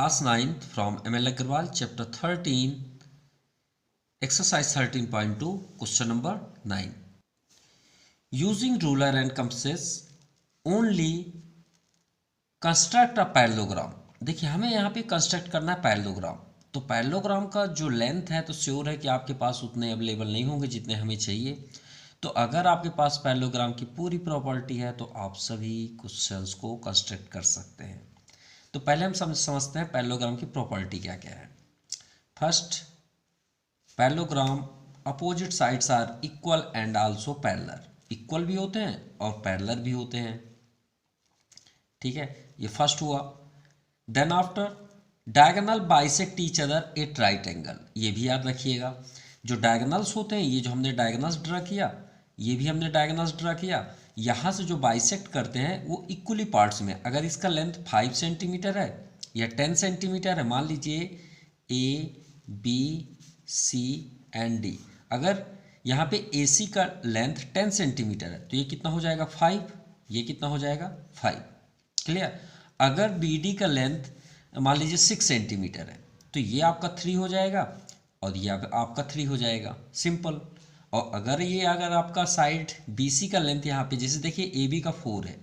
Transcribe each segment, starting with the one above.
Class 9th from ML Agarwal, Chapter 13, Exercise 13.2, Question number 9. Using ruler and compasses, only construct a parallelogram. देखिए हमें यहाँ पे construct करना है पैरेललोग्राम। तो पैरेललोग्राम का जो लेंथ है तो श्योर है कि आपके पास उतने अवेलेबल नहीं होंगे जितने हमें चाहिए। तो अगर आपके पास पैरेललोग्राम की पूरी प्रॉपर्टी है तो आप सभी क्वेश्चंस को कंस्ट्रक्ट कर सकते हैं। तो पहले हम समझते हैं पैरेललोग्राम की प्रॉपर्टी क्या क्या है। First, parallelogram opposite sides are equal and also parallel. Equal भी होते हैं और पैरेलल भी होते हैं। ठीक है, ये फर्स्ट हुआ। Then after, diagonal bisect each other at right angle. ये भी याद रखिएगा, जो डायगोनल्स होते हैं, ये जो हमने डायगोनल्स ड्रा किया, ये भी हमने डायगोनल्स ड्रा किया, यहाँ से जो बाइसेक्ट करते हैं वो इक्वली पार्ट्स में। अगर इसका लेंथ 5 सेंटीमीटर है या 10 सेंटीमीटर है, मान लीजिए A B C and D, अगर यहाँ पे ए सी का लेंथ 10 सेंटीमीटर है तो ये कितना हो जाएगा 5, ये कितना हो जाएगा 5। क्लियर। अगर बी डी का लेंथ मान लीजिए 6 सेंटीमीटर है तो ये आपका 3 हो जाएगा और ये आपका 3 हो जाएगा, सिंपल। और अगर आपका साइड बी सी का लेंथ यहाँ पे जैसे देखिए ए बी का 4 है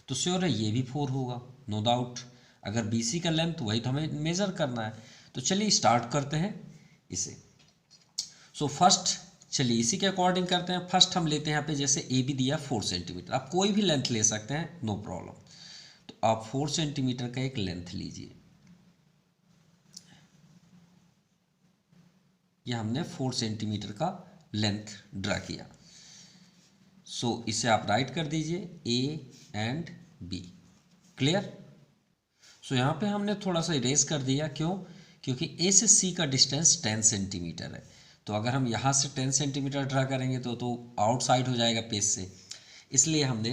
तो श्योर है ये भी 4 होगा, नो डाउट। अगर बी सी का लेंथ वही तो हमें मेज़र करना है। तो चलिए स्टार्ट करते हैं इसे। सो फर्स्ट चलिए इसी के अकॉर्डिंग करते हैं। फर्स्ट हम लेते हैं यहाँ पे जैसे ए बी दिया 4 सेंटीमीटर, आप कोई भी लेंथ ले सकते हैं, नो प्रॉब्लम। तो आप 4 सेंटीमीटर का एक लेंथ लीजिए। यह हमने 4 सेंटीमीटर का लेंथ ड्रा किया। सो इसे आप राइट कर दीजिए ए एंड बी। क्लियर। सो यहाँ पे हमने थोड़ा सा इरेज कर दिया, क्यों? क्योंकि ए से सी का डिस्टेंस 10 सेंटीमीटर है। तो अगर हम यहाँ से 10 सेंटीमीटर ड्रा करेंगे तो आउटसाइड हो जाएगा पेज से, इसलिए हमने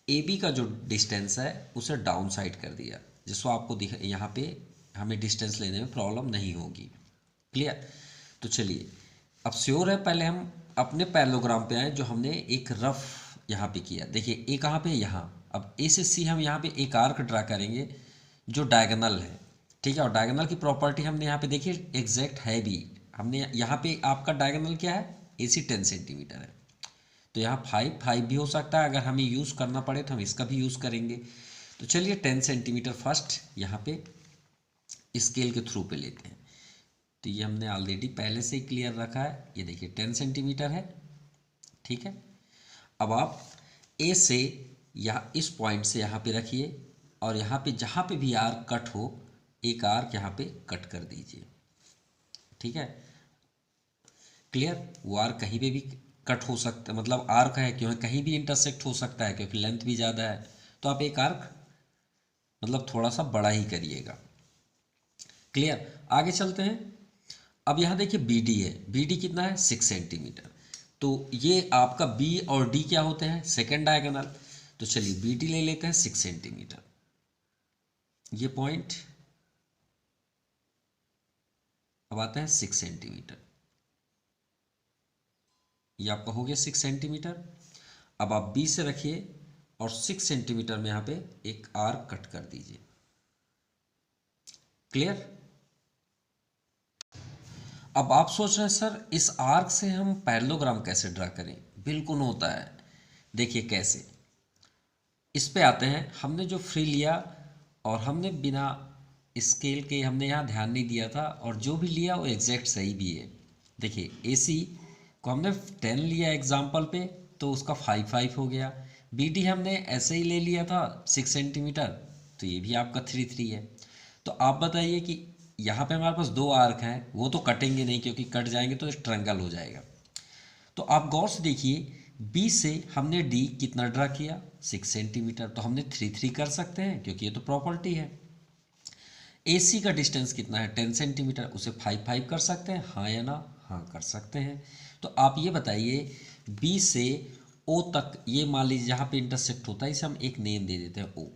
ए बी का जो डिस्टेंस है उसे डाउन साइड कर दिया, जिसको आपको यहाँ पे हमें डिस्टेंस लेने में प्रॉब्लम नहीं होगी। क्लियर। तो चलिए अब श्योर है, पहले हम अपने पैरेललोग्राम पे आए जो हमने एक रफ यहाँ पे किया। देखिए ए कहाँ पे है, यहाँ। अब ए से सी हम यहाँ पे एक आर्क ड्रा करेंगे जो डायगोनल है, ठीक है। और डायगोनल की प्रॉपर्टी हमने यहाँ पे देखिए एग्जैक्ट है भी। हमने यहाँ पे आपका डायगोनल क्या है, ए सी 10 सेंटीमीटर है तो यहाँ 5 भी हो सकता है। अगर हमें यूज़ करना पड़े तो हम इसका भी यूज़ करेंगे। तो चलिए 10 सेंटीमीटर फर्स्ट यहाँ पे स्केल के थ्रू पे लेते हैं। तो ये हमने ऑलरेडी पहले से ही क्लियर रखा है, ये देखिए 10 सेंटीमीटर है, ठीक है। अब आप ए से यहाँ इस पॉइंट से यहाँ पे रखिए और यहाँ पे जहाँ पे भी आर्क कट हो एक आर्क यहाँ पे कट कर दीजिए, ठीक है। क्लियर। वो आर्क कहीं पे भी कट हो सकता है, मतलब आर्क है क्योंकि कहीं भी इंटरसेक्ट हो सकता है क्योंकि लेंथ भी ज़्यादा है। तो आप एक आर्क मतलब थोड़ा सा बड़ा ही करिएगा। क्लियर। आगे चलते हैं। अब यहाँ देखिए बी डी है, बी डी कितना है 6 सेंटीमीटर। तो ये आपका बी और डी क्या होते हैं, सेकेंड डायगोनल। तो चलिए बी डी ले लेते हैं 6 सेंटीमीटर। ये पॉइंट अब आता है 6 सेंटीमीटर, ये आपका हो गया 6 सेंटीमीटर। अब आप बी से रखिए और 6 सेंटीमीटर में यहाँ पे एक आर्क कट कर दीजिए। क्लियर। अब आप सोच रहे हैं सर इस आर्क से हम पैरेललोग्राम कैसे ड्रा करें। बिल्कुल होता है, देखिए कैसे। इस पे आते हैं। हमने जो फ्री लिया और हमने बिना स्केल के हमने यहाँ ध्यान नहीं दिया था, और जो भी लिया वो एग्जैक्ट सही भी है। देखिए ए सी को हमने 10 लिया एग्जाम्पल पे तो उसका 5 हो गया। बी डी हमने ऐसे ही ले लिया था 6 सेंटीमीटर तो ये भी आपका 3 है। तो आप बताइए कि यहाँ पे हमारे पास 2 आर्क हैं, वो तो कटेंगे नहीं क्योंकि कट जाएंगे तो ट्रायंगल हो जाएगा। तो आप गौर से देखिए बी से हमने डी कितना ड्रा किया 6 सेंटीमीटर, तो हमने 3 कर सकते हैं क्योंकि ये तो प्रॉपर्टी है। ए सी का डिस्टेंस कितना है 10 सेंटीमीटर, उसे 5 कर सकते हैं, हाँ या ना, हाँ कर सकते हैं। तो आप ये बताइए बी से ओ तक, ये मान लीजिए जहाँ पे इंटरसेक्ट होता है इसे हम एक नेम दे देते हैं ओ।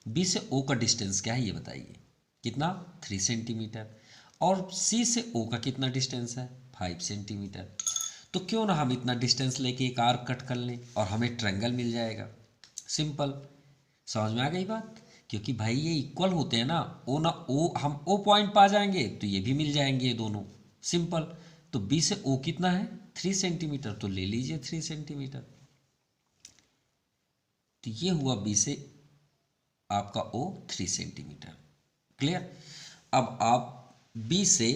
बी से ओ का डिस्टेंस क्या है ये बताइए, कितना 3 सेंटीमीटर। और सी से ओ का कितना डिस्टेंस है 5 सेंटीमीटर। तो क्यों ना हम इतना डिस्टेंस लेके एक आर्क कट कर लें और हमें ट्रायंगल मिल जाएगा। सिंपल, समझ में आ गई बात। क्योंकि भाई ये इक्वल होते हैं ना, ओ ना ओ, हम ओ पॉइंट पा जाएंगे तो ये भी मिल जाएंगे ये दोनों, सिंपल। तो बी से ओ कितना है 3 सेंटीमीटर, तो ले लीजिए 3 सेंटीमीटर। तो ये हुआ बी से आपका ओ 3 सेंटीमीटर। क्लियर। अब आप बी से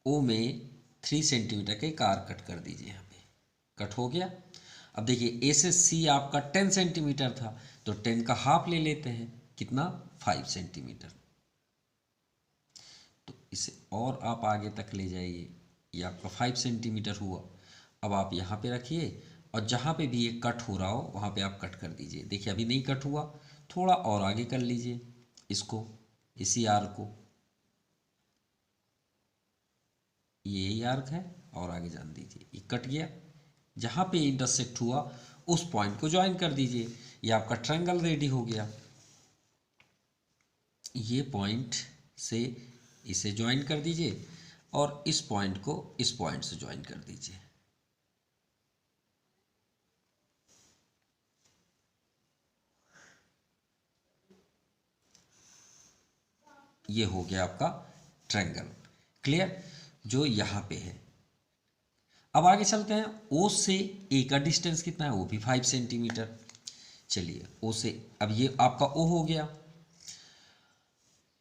ओ में 3 सेंटीमीटर का एक आर्क कट कर दीजिए, यहाँ पे कट हो गया। अब देखिए ए से सी आपका 10 सेंटीमीटर था, तो 10 का हाफ ले लेते हैं, कितना 5 सेंटीमीटर। तो इसे और आप आगे तक ले जाइए, ये आपका 5 सेंटीमीटर हुआ। अब आप यहाँ पे रखिए और जहाँ पे भी ये कट हो रहा हो वहाँ पे आप कट कर दीजिए। देखिए अभी नहीं कट हुआ, थोड़ा और आगे कर लीजिए इसको, इसी आर्क को, यही आर्क है, और आगे जान दीजिए, ये कट गया। जहाँ पे इंटरसेक्ट हुआ उस पॉइंट को ज्वाइन कर दीजिए, ये आपका ट्रायंगल रेडी हो गया। ये पॉइंट से इसे ज्वाइन कर दीजिए और इस पॉइंट को इस पॉइंट से ज्वाइन कर दीजिए। ये हो गया आपका ट्रायंगल। क्लियर, जो यहाँ पे है। अब आगे चलते हैं, ओ से ए का डिस्टेंस कितना है, वो भी 5 सेंटीमीटर। चलिए ओ से, अब ये आपका ओ हो गया,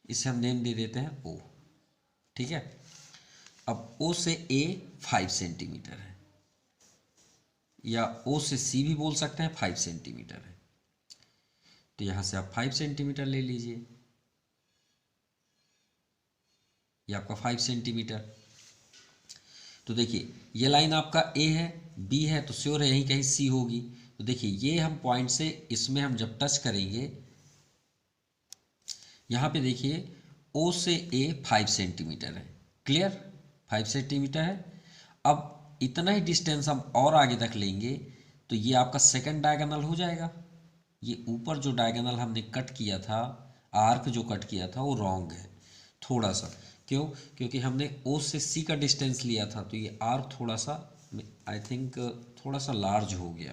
इसे हम नेम दे देते हैं ओ, ठीक है। अब ओ से ए 5 सेंटीमीटर है, या ओ से सी भी बोल सकते हैं, 5 सेंटीमीटर है। तो यहाँ से आप 5 सेंटीमीटर ले लीजिए, ये आपका 5 सेंटीमीटर। तो देखिए ये लाइन आपका ए है, बी है, तो श्योर है यहीं कहीं सी होगी। तो देखिए ये हम पॉइंट से इसमें हम जब टच करेंगे, यहाँ पे देखिए ओ से ए 5 सेंटीमीटर है। क्लियर, 5 सेंटीमीटर है। अब इतना ही डिस्टेंस हम और आगे तक लेंगे तो ये आपका सेकंड डायगोनल हो जाएगा। ये ऊपर जो डायगोनल हमने कट किया था, आर्क जो कट किया था, वो रॉन्ग है थोड़ा सा। क्यों? क्योंकि हमने ओ से सी का डिस्टेंस लिया था, तो ये आर्क थोड़ा सा, आई थिंक थोड़ा सा लार्ज हो गया,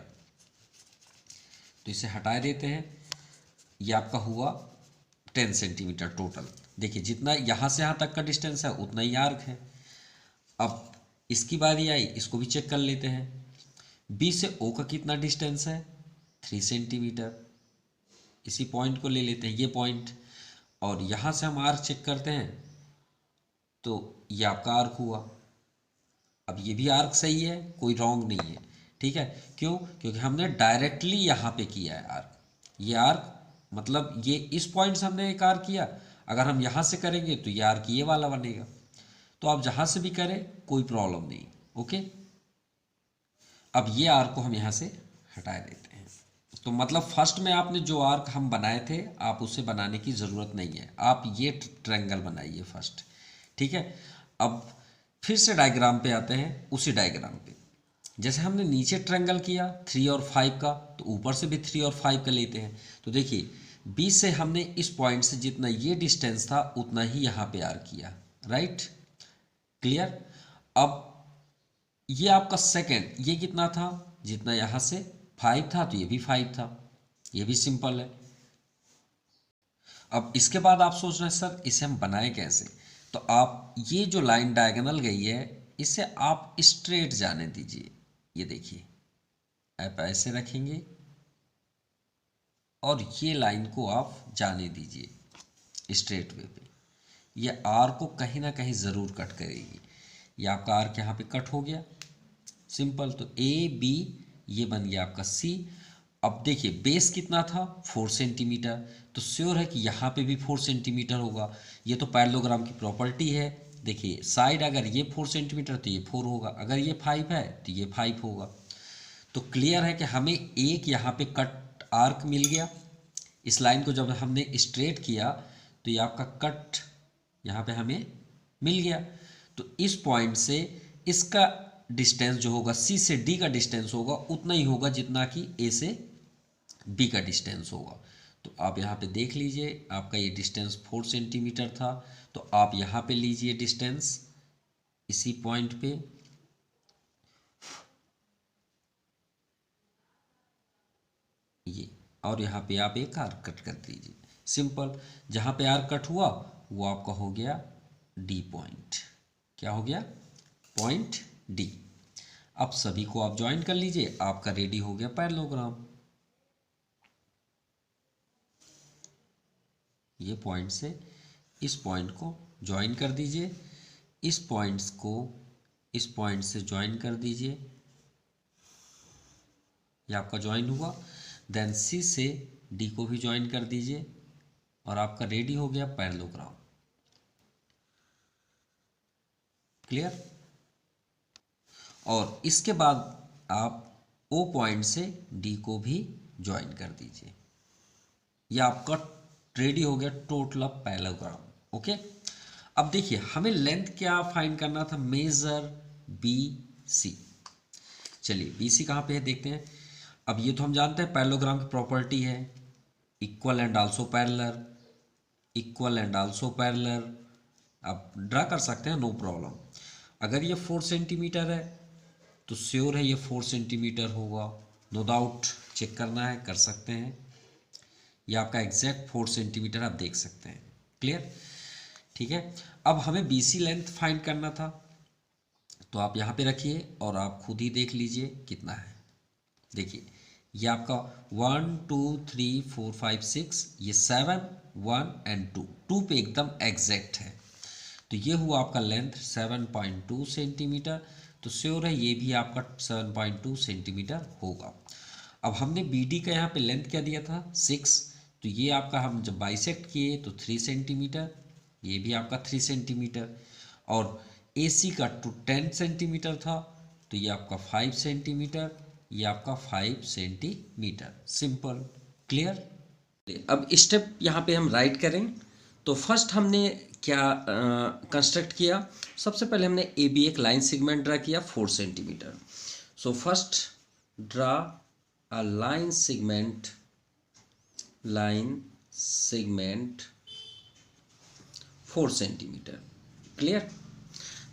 तो इसे हटा देते हैं। ये आपका हुआ 10 सेंटीमीटर टोटल। देखिए जितना यहाँ से यहाँ तक का डिस्टेंस है उतना ही आर्क है। अब इसकी बारी आई, इसको भी चेक कर लेते हैं। बी से ओ का कितना डिस्टेंस है, 3 सेंटीमीटर। इसी पॉइंट को ले लेते हैं, ये पॉइंट, और यहाँ से हम आर्क चेक करते हैं, तो ये आपका आर्क हुआ। अब ये भी आर्क सही है, कोई रॉन्ग नहीं है, ठीक है। क्यों? क्योंकि हमने डायरेक्टली यहाँ पे किया है आर्क। ये आर्क मतलब ये इस पॉइंट से हमने एक आर्क किया, अगर हम यहाँ से करेंगे तो ये आर्क ये वाला बनेगा। तो आप जहाँ से भी करें कोई प्रॉब्लम नहीं, ओके। अब ये आर्क को हम यहाँ से हटा देते हैं। तो मतलब फर्स्ट में आपने जो आर्क हम बनाए थे, आप उसे बनाने की ज़रूरत नहीं है, आप ये ट्रायंगल बनाइए फर्स्ट, ठीक है। अब फिर से डायग्राम पे आते हैं, उसी डायग्राम पे जैसे हमने नीचे ट्रायंगल किया 3 और 5 का, तो ऊपर से भी 3 और 5 का लेते हैं। तो देखिए बी से हमने इस पॉइंट से जितना ये डिस्टेंस था उतना ही यहाँ पे आर्क किया, राइट। क्लियर। अब ये आपका सेकंड, ये कितना था, जितना यहाँ से 5 था तो ये भी 5 था, ये भी सिंपल है। अब इसके बाद आप सोच रहे हैं सर इसे हम बनाए कैसे, तो आप ये जो लाइन डायगोनल गई है इसे आप स्ट्रेट जाने दीजिए। ये देखिए आप ऐसे रखेंगे और ये लाइन को आप जाने दीजिए स्ट्रेट वे पे। ये आर को कहीं ना कहीं ज़रूर कट करेगी। ये आपका आर्क यहाँ पे कट हो गया, सिंपल। तो ए बी ये बन गया आपका सी। अब देखिए बेस कितना था 4 सेंटीमीटर, तो श्योर है कि यहाँ पे भी 4 सेंटीमीटर होगा। ये तो पैरेललोग्राम की प्रॉपर्टी है। देखिए साइड अगर ये 4 सेंटीमीटर तो ये 4 होगा, अगर ये 5 है तो ये 5 होगा। तो क्लियर है कि हमें एक यहाँ पे कट आर्क मिल गया। इस लाइन को जब हमने स्ट्रेट किया तो ये आपका कट यहाँ पे हमें मिल गया। तो इस पॉइंट से इसका डिस्टेंस जो होगा सी से डी का डिस्टेंस होगा उतना ही होगा जितना कि ए से बी का डिस्टेंस होगा। तो आप यहाँ पे देख लीजिए आपका ये डिस्टेंस 4 सेंटीमीटर था, तो आप यहाँ पे लीजिए डिस्टेंस इसी पॉइंट पे, ये, और यहाँ पे आप एक आर्क कट कर दीजिए, सिंपल। जहाँ पे आर्क कट हुआ वो आपका हो गया डी पॉइंट। क्या हो गया? Point D. अब सभी को आप ज्वाइन कर लीजिए, आपका रेडी हो गया पैरेललोग्राम। ये पॉइंट से इस पॉइंट को ज्वाइन कर दीजिए, इस पॉइंट्स को इस पॉइंट से ज्वाइन कर दीजिए, ये आपका ज्वाइन हुआ। देन सी से डी को भी ज्वाइन कर दीजिए और आपका रेडी हो गया पैरेललोग्राम। क्लियर? और इसके बाद आप ओ पॉइंट से डी को भी ज्वाइन कर दीजिए। यह आपका रेडी हो गया टोटल ऑफ पैरेललोग्राम। ओके, अब देखिए हमें लेंथ क्या फाइंड करना था, मेजर बी सी। चलिए बी सी कहाँ पे है देखते हैं। अब ये तो हम जानते हैं पैरेललोग्राम की प्रॉपर्टी है, equal and also parallel, equal and also parallel. आप ड्रा कर सकते हैं, नो प्रॉब्लम। अगर ये 4 सेंटीमीटर है तो श्योर है ये 4 सेंटीमीटर होगा, नो डाउट। चेक करना है, कर सकते हैं। ये आपका एग्जैक्ट 4 सेंटीमीटर आप देख सकते हैं। क्लियर? ठीक है। अब हमें BC लेंथ फाइंड करना था, तो आप यहाँ पे रखिए और आप खुद ही देख लीजिए कितना है। देखिए ये आपका 1 2 3 4 5 6, ये 7 1 एंड 2 पे एकदम एग्जैक्ट है। तो ये हुआ आपका लेंथ 7.2 सेंटीमीटर। तो श्योर है ये भी आपका 7.2 सेंटीमीटर होगा। अब हमने BD का यहाँ पे लेंथ क्या दिया था, 6। तो ये आपका हम जब बाइसेक्ट किए तो 3 सेंटीमीटर, ये भी आपका 3 सेंटीमीटर। और AC का 10 सेंटीमीटर था, तो ये आपका 5 सेंटीमीटर, ये आपका 5 सेंटीमीटर। सिंपल। क्लियर? अब स्टेप यहाँ पे हम राइट करें तो फर्स्ट हमने क्या कंस्ट्रक्ट किया। सबसे पहले हमने AB एक लाइन सेगमेंट ड्रा किया 4 centimetre. So first draw a line segment 4 centimetre. Clear?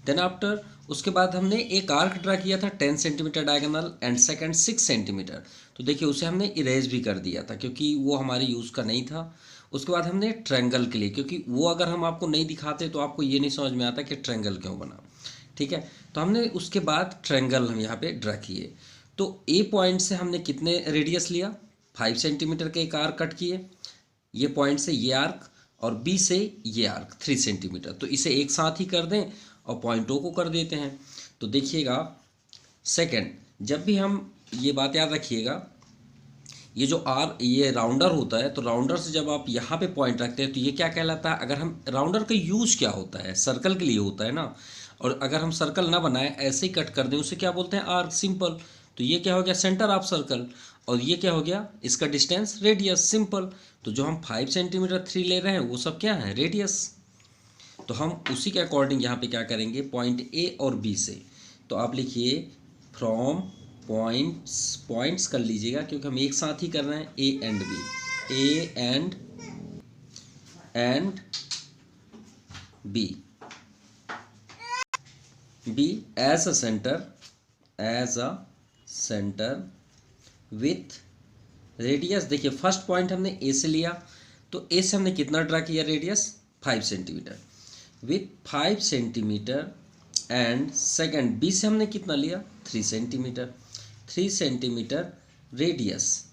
Then after उसके बाद हमने एक आर्क ड्रा किया था 10 centimetre diagonal and second 6 centimetre. तो देखिए उसे हमने इरेज भी कर दिया था क्योंकि वो हमारे यूज़ का नहीं था। उसके बाद हमने ट्रायंगल के लिए, क्योंकि वो अगर हम आपको नहीं दिखाते तो आपको ये नहीं समझ में आता कि ट्रायंगल क्यों बना। ठीक है, तो हमने उसके बाद ट्रायंगल हम यहाँ पे ड्रा किए। तो ए पॉइंट से हमने कितने रेडियस लिया, 5 सेंटीमीटर के एक आर्क कट किए, ये पॉइंट से ये आर्क, और बी से ये आर्क 3 सेंटीमीटर। तो इसे एक साथ ही कर दें और पॉइंट ओ को कर देते हैं। तो देखिएगा सेकंड, जब भी हम, ये बात याद रखिएगा, ये जो ये राउंडर होता है, तो राउंडर से जब आप यहाँ पे पॉइंट रखते हैं तो ये क्या कहलाता है, अगर हम राउंडर का यूज़ क्या होता है, सर्कल के लिए होता है ना। और अगर हम सर्कल ना बनाए ऐसे ही कट कर दें, उसे क्या बोलते हैं, आर्क। सिंपल। तो ये क्या हो गया, सेंटर ऑफ सर्कल, और ये क्या हो गया, इसका डिस्टेंस, रेडियस। सिंपल। तो जो हम 5 सेंटीमीटर 3 ले रहे हैं वो सब क्या है, रेडियस। तो हम उसी के अकॉर्डिंग यहाँ पे क्या करेंगे, पॉइंट ए और बी से। तो आप लिखिए फ्रॉम पॉइंट्स कर लीजिएगा क्योंकि हम एक साथ ही कर रहे हैं, A and B, A and B as a centre with radius. देखिए फर्स्ट पॉइंट हमने ए से लिया, तो ए से हमने कितना ड्रा किया, radius 5 centimetre with 5 centimetre. And second B से हमने कितना लिया, 3 centimetre, 3 centimetre radius.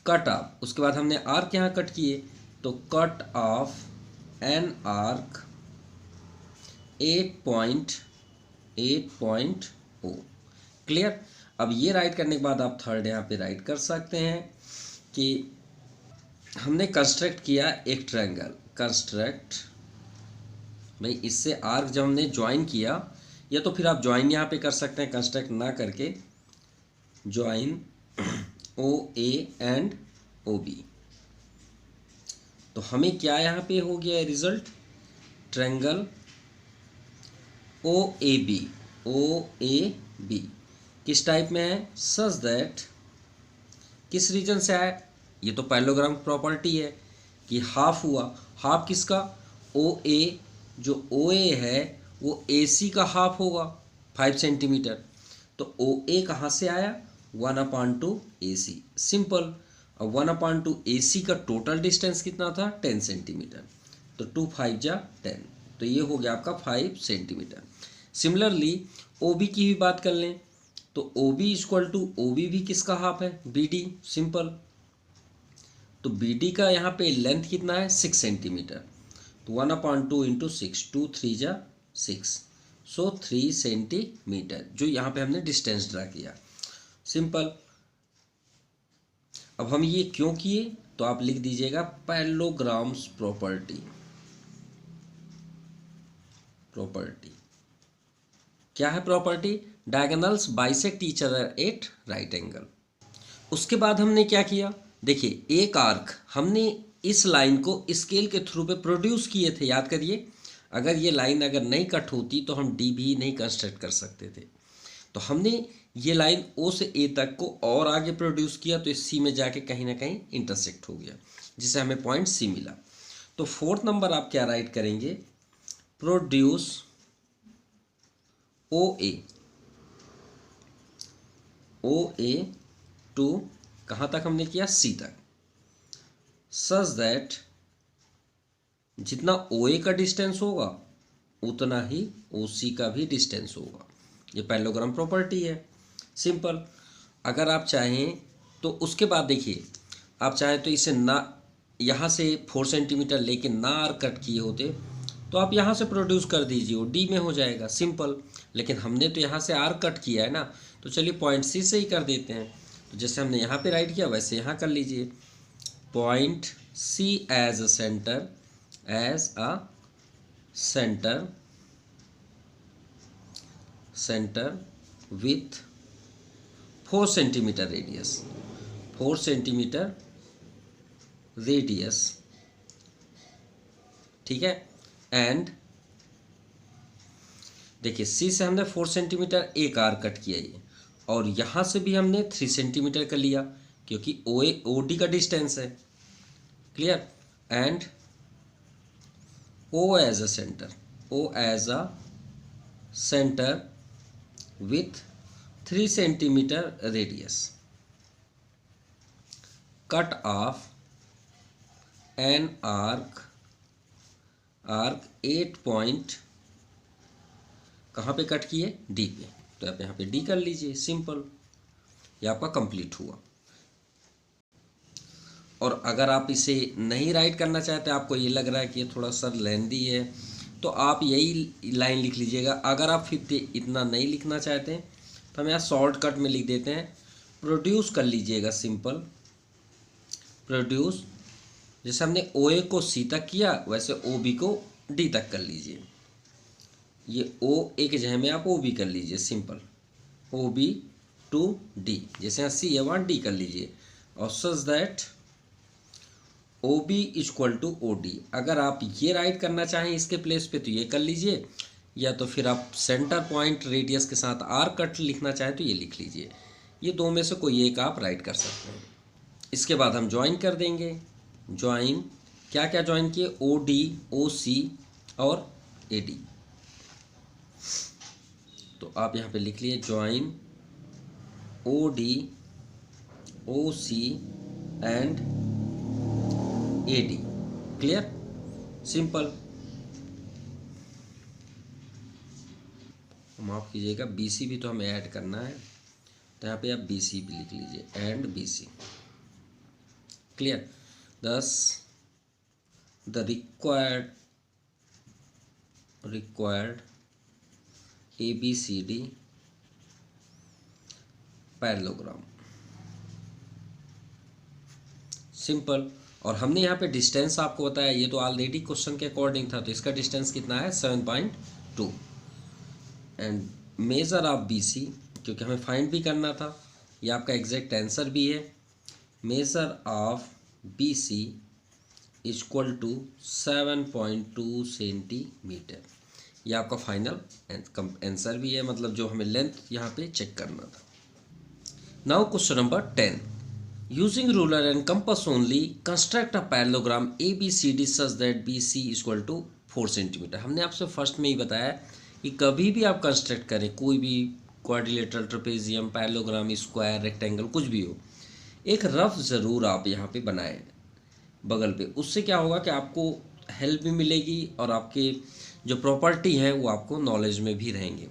Cut off, उसके बाद हमने आर्क यहाँ कट किए, तो cut off an arc 8.0। Clear? अब ये राइट करने के बाद आप थर्ड यहाँ पे राइट कर सकते हैं कि हमने कंस्ट्रक्ट किया एक ट्रायंगल। कंस्ट्रक्ट, भाई इससे आर्क जब हमने ज्वाइन किया, या तो फिर आप ज्वाइन यहाँ पे कर सकते हैं कंस्ट्रक्ट ना करके, ज्वाइन OA एंड OB। तो हमें क्या यहाँ पे हो गया रिजल्ट, ट्रायंगल OAB किस टाइप में है, सच दैट, किस रीजन से आया, ये तो पैरेललोग्राम प्रॉपर्टी है कि हाफ हुआ, हाफ किसका, OA, जो OA है वो AC का हाफ होगा 5 सेंटीमीटर। तो OA कहाँ से आया, 1/2 AC। सिंपल। और 1/2 AC का टोटल डिस्टेंस कितना था 10 सेंटीमीटर, तो 2 5 जा 10, तो ये हो गया आपका 5 सेंटीमीटर। सिमिलरली OB की भी बात कर लें तो OB इक्वल टू OB भी किसका हाफ है BD, सिंपल। तो BD का यहाँ पे लेंथ कितना है 6 सेंटीमीटर, तो 1/2 इंटू 6, 2 3 जा 6, सो 3 सेंटीमीटर जो यहाँ पे हमने डिस्टेंस ड्रा किया, सिंपल। अब हम ये क्यों किए, तो आप लिख दीजिएगा पैरेललोग्राम्स प्रॉपर्टी। प्रॉपर्टी क्या है property, diagonals bisect each other at right angle. उसके बाद हमने क्या किया, देखिए एक आर्क हमने इस लाइन को स्केल के थ्रू पे प्रोड्यूस किए थे, याद करिए। अगर ये लाइन अगर नहीं कट होती तो हम डी भी नहीं कंस्ट्रक्ट कर सकते थे। तो हमने ये लाइन O से A तक को और आगे प्रोड्यूस किया, तो इस C में जाके कहीं ना कहीं इंटरसेक्ट हो गया, जिससे हमें पॉइंट C मिला। तो फोर्थ नंबर आप क्या राइट करेंगे, प्रोड्यूस OA टू कहाँ तक हमने किया C तक, सच दैट जितना OA का डिस्टेंस होगा उतना ही OC का भी डिस्टेंस होगा। ये पैरेललोग्राम प्रॉपर्टी है, सिंपल। अगर आप चाहें तो उसके बाद देखिए, आप चाहें तो इसे ना यहाँ से 4 सेंटीमीटर लेके ना आर्क कट किए होते तो आप यहाँ से प्रोड्यूस कर दीजिए, वो डी में हो जाएगा, सिंपल। लेकिन हमने तो यहाँ से आर्क कट किया है ना, तो चलिए पॉइंट C से ही कर देते हैं। तो जैसे हमने यहाँ पे राइट किया वैसे यहाँ कर लीजिए, point C as a centre, centre with 4 centimetre radius, 4 centimetre radius, ठीक है। एंड देखिए C से हमने 4 सेंटीमीटर एक आर्क कट किया ये, और यहाँ से भी हमने 3 सेंटीमीटर का लिया क्योंकि OD का डिस्टेंस है, clear. And O as a centre with 3 centimetre radius, cut off an arc 8 point कहाँ पे कट किए D पे, तो आप यहाँ पे D कर लीजिए, सिंपल। ये आपका कंप्लीट हुआ। और अगर आप इसे नहीं राइट करना चाहते, आपको ये लग रहा है कि ये थोड़ा सा लेंदी है, तो आप यही लाइन लिख लीजिएगा। अगर आप 50 इतना नहीं लिखना चाहते तो हम यहाँ शॉर्टकट में लिख देते हैं, प्रोड्यूस कर लीजिएगा, सिंपल। प्रोड्यूस जैसे हमने OA को C तक किया वैसे OB को D तक कर लीजिए। ये OA के जगह में आप OB कर लीजिए, सिंपल। OB टू D, जैसे यहाँ C है वहाँ D कर लीजिए, और such that OB equal to OD। अगर आप ये राइट करना चाहें इसके प्लेस पे तो ये कर लीजिए, या तो फिर आप सेंटर पॉइंट रेडियस के साथ आर कट लिखना चाहें तो ये लिख लीजिए। ये दो में से कोई एक आप राइट कर सकते हैं। इसके बाद हम ज्वाइन कर देंगे। ज्वाइन क्या क्या ज्वाइन किए, OD, OC और AD। तो आप यहाँ पे लिख लिए join OD, OC and AD, clear, simple. माफ कीजिएगा, BC भी तो हमें ऐड करना है, तो यहाँ पे आप BC भी लिख लीजिए, and BC, clear. thus the required ABCD parallelogram, simple. और हमने यहाँ पे डिस्टेंस आपको बताया, ये तो ऑलरेडी क्वेश्चन के अकॉर्डिंग था, तो इसका डिस्टेंस कितना है 7.2। एंड मेजर ऑफ BC, क्योंकि हमें फाइंड भी करना था, ये आपका एग्जैक्ट आंसर भी है। Measure of BC equal to 7.2 centimetre, ये आपका फाइनल आंसर भी है, मतलब जो हमें लेंथ यहाँ पे चेक करना था। Now question number 10, using ruler and compass only construct a parallelogram ABCD such that BC equal to 4 centimetre. हमने आपसे फर्स्ट में ही बताया कि कभी भी आप कंस्ट्रक्ट करें, कोई भी quadrilateral, trapezium, parallelogram, square, rectangle, कुछ भी हो, एक रफ ज़रूर आप यहाँ पे बनाएं बगल पे। उससे क्या होगा कि आपको हेल्प भी मिलेगी और आपके जो प्रॉपर्टी है वो आपको नॉलेज में भी रहेंगे।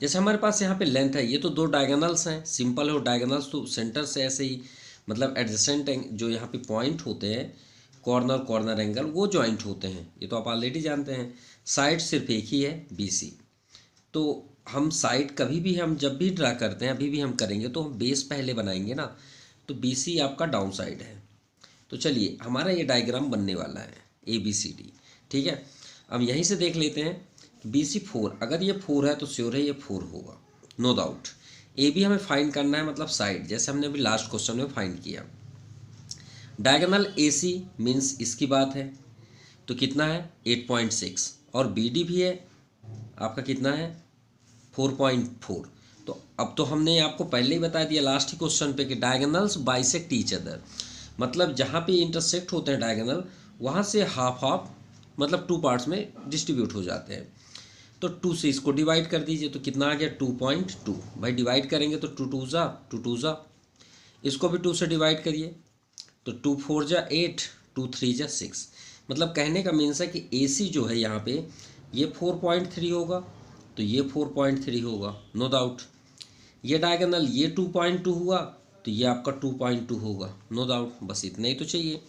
जैसे हमारे पास यहाँ पे लेंथ है, ये तो दो डायगोनल्स हैं, सिंपल है। और डायगोनल्स तो सेंटर से ऐसे ही मतलब एडजेसेंट जो यहाँ पे पॉइंट होते हैं, कॉर्नर कॉर्नर एंगल, वो जॉइंट होते हैं, ये तो आप ऑलरेडी जानते हैं। साइड सिर्फ एक ही है, BC। तो हम साइड कभी भी हम जब भी ड्रा करते हैं, अभी भी हम करेंगे तो हम बेस पहले बनाएंगे ना, तो BC आपका डाउन साइड है। तो चलिए हमारा ये डायग्राम बनने वाला है ABCD, ठीक है। अब यहीं से देख लेते हैं BC 4, अगर ये 4 है तो श्योर है ये 4 होगा, नो डाउट। AB हमें फाइंड करना है, मतलब साइड, जैसे हमने अभी लास्ट क्वेश्चन में फाइंड किया। डायगोनल AC मीन्स इसकी बात है, तो कितना है 8.6, और BD भी है आपका, कितना है 4.4। तो अब तो हमने आपको पहले ही बता दिया लास्ट ही क्वेश्चन पे कि डायगोनल्स बाइसेक्ट ईच अदर, मतलब जहाँ पे इंटरसेक्ट होते हैं डायगोनल, वहाँ से हाफ हाफ मतलब 2 पार्ट्स में डिस्ट्रीब्यूट हो जाते हैं। तो 2 से इसको डिवाइड कर दीजिए, तो कितना आ गया 2.2। भाई डिवाइड करेंगे तो 2 2 जा, इसको भी 2 से डिवाइड करिए, तो 2 4 जा 8, 2 3 जा 6। मतलब कहने का मीन्स है कि AC जो है यहाँ पे ये 4.3 होगा, तो ये 4.3 होगा, नो डाउट। ये डायगोनल ये 2.2 हुआ, तो ये आपका 2.2 होगा, नो डाउट। बस इतना ही तो चाहिए।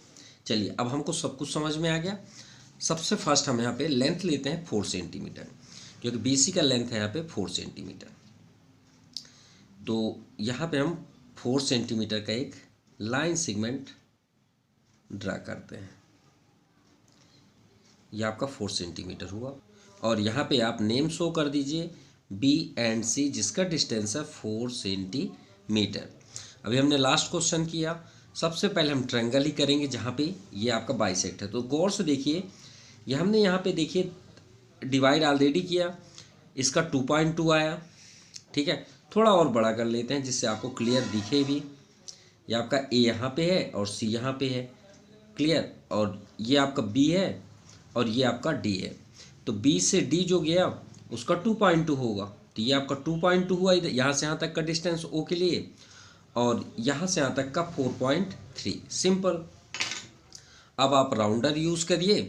चलिए अब हमको सब कुछ समझ में आ गया। सबसे फर्स्ट हम यहाँ पे लेंथ लेते हैं 4 सेंटीमीटर, क्योंकि BC का लेंथ है यहाँ पे 4 सेंटीमीटर। तो यहाँ पे हम 4 सेंटीमीटर का एक लाइन सेगमेंट ड्रा करते हैं। यह आपका 4 सेंटीमीटर हुआ, और यहाँ पे आप नेम शो कर दीजिए B एंड C, जिसका डिस्टेंस है 4 सेंटीमीटर। अभी हमने लास्ट क्वेश्चन किया, सबसे पहले हम ट्रायंगल ही करेंगे जहाँ पे ये आपका बाइसेक्ट है। तो गौर से देखिए, ये हमने यहाँ पे देखिए डिवाइड ऑलरेडी किया, इसका 2.2 आया, ठीक है। थोड़ा और बड़ा कर लेते हैं जिससे आपको क्लियर दिखे भी। ये आपका A यहाँ पे है और C यहाँ पे है, क्लियर। और ये आपका B है और ये आपका D है। तो B से D जो गया उसका 2.2 होगा, तो ये आपका 2.2 हुआ इधर, यहाँ से यहाँ तक का डिस्टेंस O के लिए, और यहाँ से यहाँ तक का 4.3, सिंपल। अब आप राउंडर यूज़ करिए,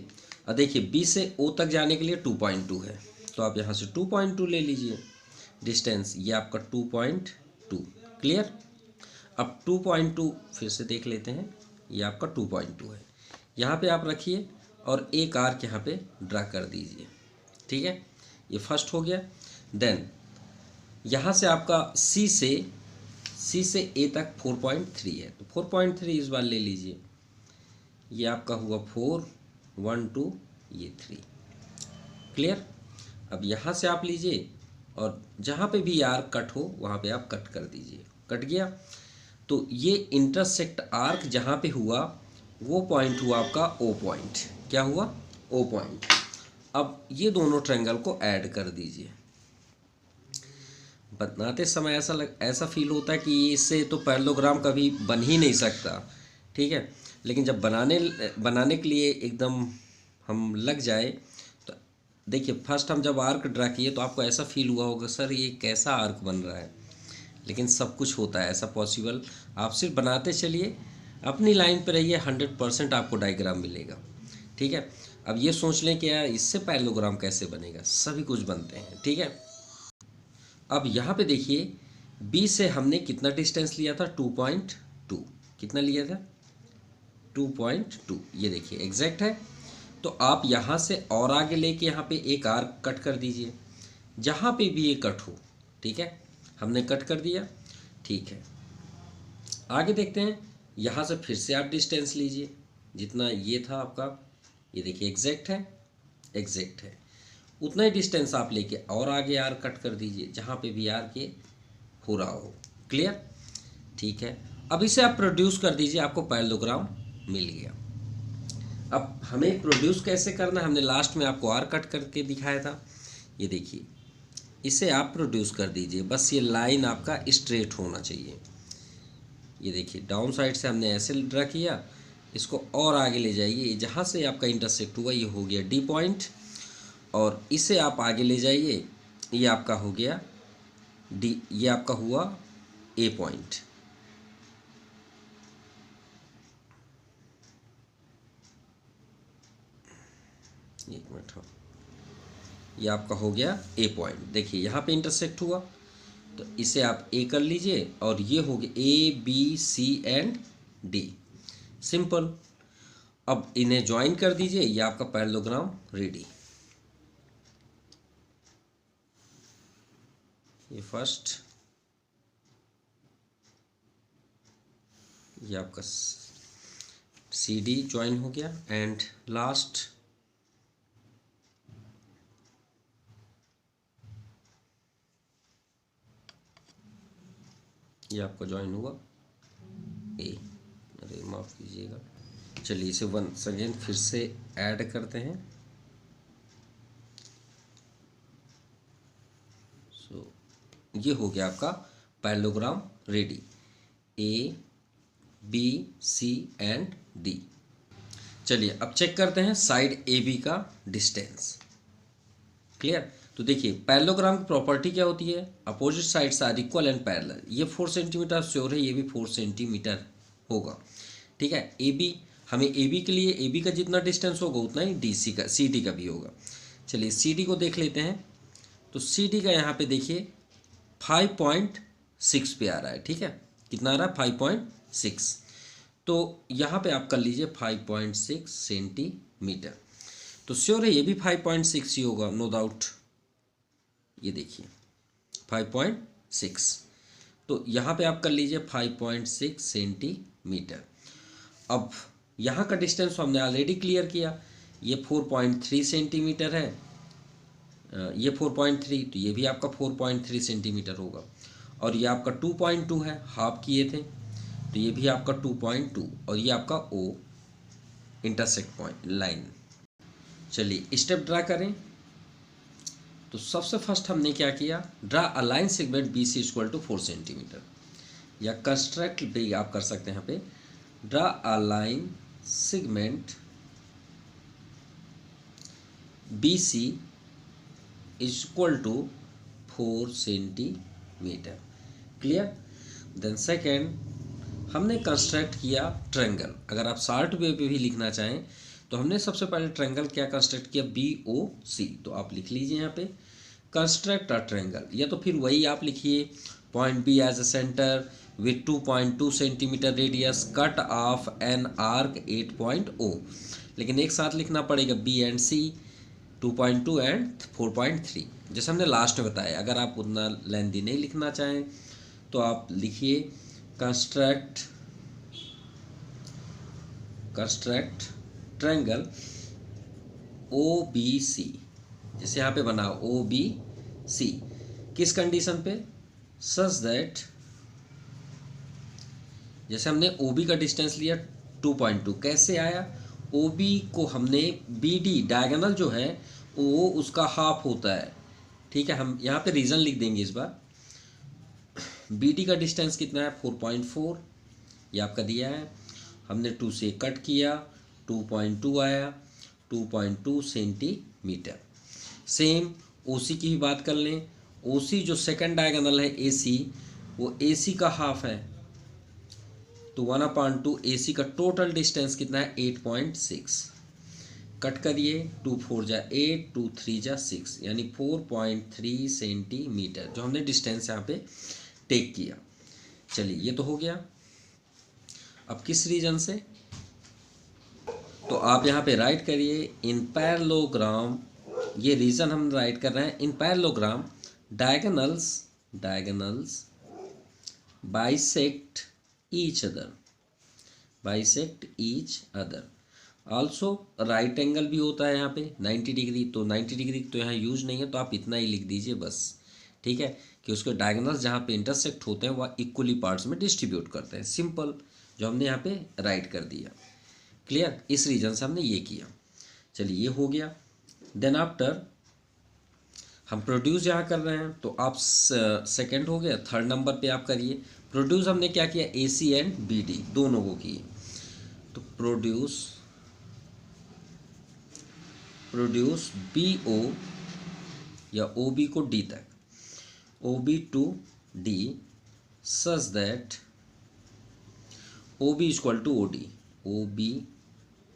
और देखिए B से O तक जाने के लिए 2.2 है, तो आप यहाँ से 2.2 ले लीजिए डिस्टेंस, ये आपका 2.2, क्लियर। अब 2.2 फिर से देख लेते हैं, ये आपका 2.2 है, यहाँ पे आप रखिए और एक आर्क यहाँ पे ड्रा कर दीजिए, ठीक है। ये फर्स्ट हो गया। देन यहाँ से आपका C से A तक 4.3 है, तो 4.3 इस बार ले लीजिए, ये आपका हुआ 4 1 2, ये 3, क्लियर। अब यहाँ से आप लीजिए और जहाँ पे भी आर्क कट हो वहाँ पे आप कट कर दीजिए, कट गया। तो ये इंटरसेक्ट आर्क जहाँ पे हुआ वो पॉइंट हुआ आपका O पॉइंट, क्या हुआ O पॉइंट। अब ये दोनों ट्रायंगल को ऐड कर दीजिए। बनाते समय ऐसा फील होता है कि इससे तो पैरेललोग्राम कभी बन ही नहीं सकता, ठीक है। लेकिन जब बनाने के लिए एकदम हम लग जाए, तो देखिए फर्स्ट हम जब आर्क ड्रा किए तो आपको ऐसा फील हुआ होगा सर ये कैसा आर्क बन रहा है, लेकिन सब कुछ होता है ऐसा पॉसिबल। आप सिर्फ बनाते चलिए, अपनी लाइन पर रहिए, 100% आपको डायग्राम मिलेगा, ठीक है। अब ये सोच लें कि यार इससे पैरेललोग्राम कैसे बनेगा, सभी कुछ बनते हैं, ठीक है। अब यहाँ पे देखिए B से हमने कितना डिस्टेंस लिया था 2.2, कितना लिया था 2.2, ये देखिए एग्जैक्ट है। तो आप यहाँ से और आगे लेके यहाँ पे एक आर्क कट कर दीजिए, जहाँ पे भी ये कट हो, ठीक है। हमने कट कर दिया, ठीक है। आगे देखते हैं, यहाँ से फिर से आप डिस्टेंस लीजिए जितना ये था आपका, ये देखिए एग्जैक्ट है, एग्जैक्ट है। उतना ही डिस्टेंस आप लेके और आगे आर कट कर दीजिए जहाँ पे भी आर के हो रहा हो, क्लियर, ठीक है। अब इसे आप प्रोड्यूस कर दीजिए, आपको पैरेललोग्राम मिल गया। अब हमें प्रोड्यूस कैसे करना है, हमने लास्ट में आपको आर कट करके दिखाया था, ये देखिए इसे आप प्रोड्यूस कर दीजिए। बस ये लाइन आपका स्ट्रेट होना चाहिए, ये देखिए डाउन साइड से हमने ऐसे ड्रा किया, इसको और आगे ले जाइए, जहाँ से आपका इंटरसेक्ट हुआ ये हो गया D पॉइंट, और इसे आप आगे ले जाइए, ये आपका हो गया D, ये आपका हुआ A पॉइंट, एक मिनट, हाँ, ये आपका हो गया ए पॉइंट। देखिए यहाँ पे इंटरसेक्ट हुआ तो इसे आप ए कर लीजिए और ये हो गया A B C and D, simple. अब इन्हें ज्वाइन कर दीजिए, ये आपका पैरेललोग्राम रेडी। ये फर्स्ट, ये आपका सी डी ज्वाइन हो गया एंड लास्ट ये आपका ज्वाइन हुआ ए। अरे माफ़ कीजिएगा, चलिए इसे वंस अगेन फिर से ऐड करते हैं। सो ये हो गया आपका parallelogram ready, A B C and D. चलिए अब चेक करते हैं साइड ए बी का डिस्टेंस। क्लियर? तो देखिए पैरेललोग्राम की प्रॉपर्टी क्या होती है, opposite sides are equal and parallel. ये 4 सेंटीमीटर श्योर है, ये भी 4 सेंटीमीटर होगा। ठीक है, ए बी, हमें ए बी के लिए ए बी का जितना डिस्टेंस होगा उतना ही डी सी का, सी डी का भी होगा। चलिए सी डी को देख लेते हैं। तो सी डी का यहाँ पे देखिए 5.6 पे आ रहा है। ठीक है, कितना आ रहा है? 5.6। तो यहाँ पे आप कर लीजिए 5.6 सेंटीमीटर। तो श्योर है ये भी 5.6 ही होगा, नो डाउट। ये देखिए 5.6, तो यहाँ पे आप कर लीजिए 5.6 सेंटीमीटर। अब यहाँ का डिस्टेंस हमने ऑलरेडी क्लियर किया, ये 4.3 सेंटीमीटर है, ये 4.3, तो ये भी आपका 4.3 सेंटीमीटर होगा। और ये आपका 2.2 है, हाफ किए थे, तो ये भी आपका 2.2, और ये आपका ओ इंटरसेक्ट पॉइंट लाइन। चलिए स्टेप ड्रा करें। तो सबसे फर्स्ट हमने क्या किया, draw a line segment B C equal to 4 centimetre, या कंस्ट्रक्ट भी आप कर सकते हैं यहाँ पे। Draw a line segment B C equal to 4 centimetre. Clear? Then second हमने कंस्ट्रक्ट किया ट्रायंगल। अगर आप शॉर्ट वे पे भी लिखना चाहें तो हमने सबसे पहले ट्रायंगल क्या कंस्ट्रक्ट किया, बी ओ सी। तो आप लिख लीजिए यहाँ पे कंस्ट्रक्ट अ ट्रायंगल, या तो फिर वही आप लिखिए point B as a centre with 2.2 centimetre radius, cut off an arc 8.0। लेकिन एक साथ लिखना पड़ेगा बी एंड सी, 2.2 एंड 4.3, जैसे हमने लास्ट में बताया। अगर आप उतना लेंथी नहीं लिखना चाहें तो आप लिखिए construct triangle O B C, जैसे यहाँ पे बना ओ बी सी। किस कंडीशन पे? सच दैट, जैसे हमने ओ बी का डिस्टेंस लिया 2.2, कैसे आया? ओ बी को हमने बी डी डायगोनल जो है वो उसका हाफ होता है। ठीक है, हम यहाँ पे रीज़न लिख देंगे इस बार। बी डी का डिस्टेंस कितना है? 4.4, ये आपका दिया है। हमने 2 से कट किया, 2.2 आया, 2.2 सेंटीमीटर। सेम ओसी की भी बात कर लें। ओसी जो सेकंड डायगोनल है एसी, वो एसी का हाफ है, तो 1/2 एसी का टोटल डिस्टेंस कितना है? 8.6। कट करिए, 2 4 जा 8, 2 3 जा 6, यानी 4.3 सेंटीमीटर जो हमने डिस्टेंस यहाँ पे टेक किया। चलिए ये तो हो गया। अब किस रीजन से, तो आप यहाँ पे राइट करिए इन पैरेललोग्राम। ये रीजन हम राइट कर रहे हैं। इन parallelogram diagonals bisect each other. Also right angle भी होता है यहाँ पे 90 डिग्री, तो 90 डिग्री तो यहाँ यूज नहीं है, तो आप इतना ही लिख दीजिए बस। ठीक है, कि उसके डायगोनल्स जहाँ पे इंटरसेक्ट होते हैं वह इक्वली पार्ट्स में डिस्ट्रीब्यूट करते हैं। सिंपल, जो हमने यहाँ पे राइट कर दिया। क्लियर? इस रीजन से हमने ये किया। चलिए ये हो गया। देन आफ्टर हम प्रोड्यूस यहाँ कर रहे हैं, तो आप सेकंड हो गया। थर्ड नंबर पे आप करिए प्रोड्यूस। हमने क्या किया? ए सी एंड बी डी दोनों को किए। तो प्रोड्यूस बी ओ या ओ बी को डी तक, O B to D, such that O B equal to O D, O B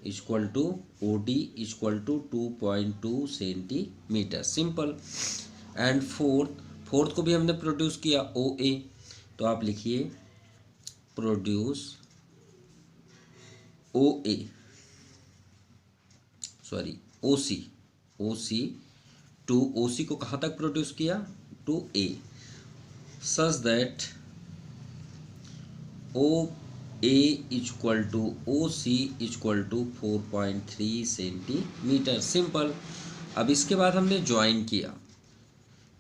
equal to O D equal to 2.2 centimetre, simple. And fourth को भी हमने प्रोड्यूस किया ओ ए, तो आप लिखिए produce O A, sorry O C to, O C को कहाँ तक प्रोड्यूस किया, to A, such that O A equal to O C equal to 4.3 centimetre, simple. अब इसके बाद हमने ज्वाइन किया,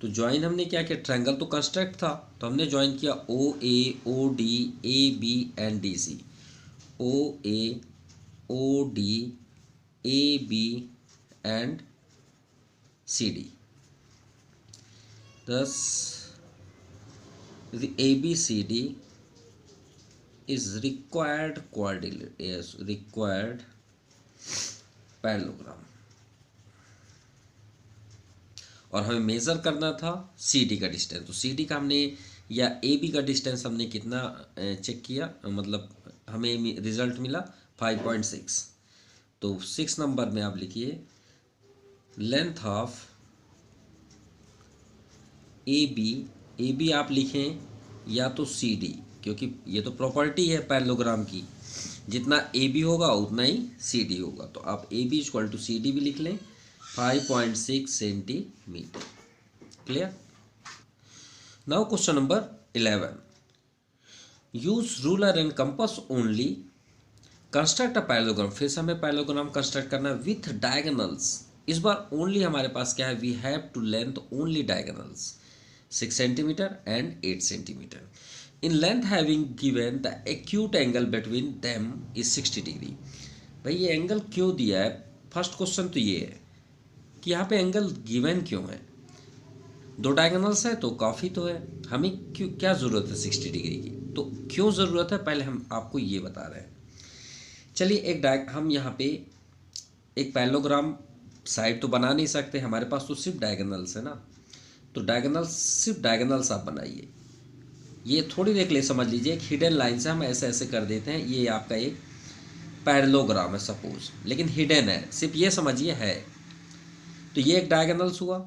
तो ज्वाइन हमने क्या किया, ट्रायंगल तो कंस्ट्रक्ट था, तो हमने ज्वाइन किया O D A B and D C, O D A B and C D. Thus, the ABCD is required parallelogram, और हमें मेज़र करना था CD का डिस्टेंस। तो CD का हमने या AB का डिस्टेंस हमने कितना चेक किया, मतलब हमें रिजल्ट मिला 5.6। तो 6 नंबर में आप लिखिए लेंथ ऑफ ए बी आप लिखें या तो सी डी, क्योंकि ये तो प्रॉपर्टी है पैरेललोग्राम की, जितना ए बी होगा उतना ही सी डी होगा, तो आप A B equal to C D भी लिख लें, 5.6 centimetre, clear. Now question number 11, use ruler and compass only, construct a parallelogram, फिर से हमें पैरेललोग्राम कंस्ट्रक्ट करना है विथ डायगोनल्स। इस बार ओनली हमारे पास क्या है, we have to length only diagonals 6 centimetre and 8 centimetre. In length having given the acute angle between them is 60 degree. भाई ये एंगल क्यों दिया है, फर्स्ट क्वेश्चन तो ये है कि यहाँ पे एंगल गिवन क्यों है, दो डायगोनल्स है तो काफ़ी तो है, हमें क्यों क्या ज़रूरत है 60 डिग्री की, तो क्यों ज़रूरत है पहले हम आपको ये बता रहे हैं। चलिए हम यहाँ पे एक पैरेललोग्राम साइड तो बना नहीं सकते, हमारे पास तो सिर्फ डायगोनल्स है ना, तो डायगोनल्स सिर्फ डायगोनल्स आप बनाइए। ये थोड़ी देर के लिए समझ लीजिए, एक हिडन लाइन से हम ऐसे ऐसे कर देते हैं, ये आपका एक पैरेललोग्राम है सपोज, लेकिन हिडन है, सिर्फ ये समझिए है। तो ये एक डायगोनल्स हुआ,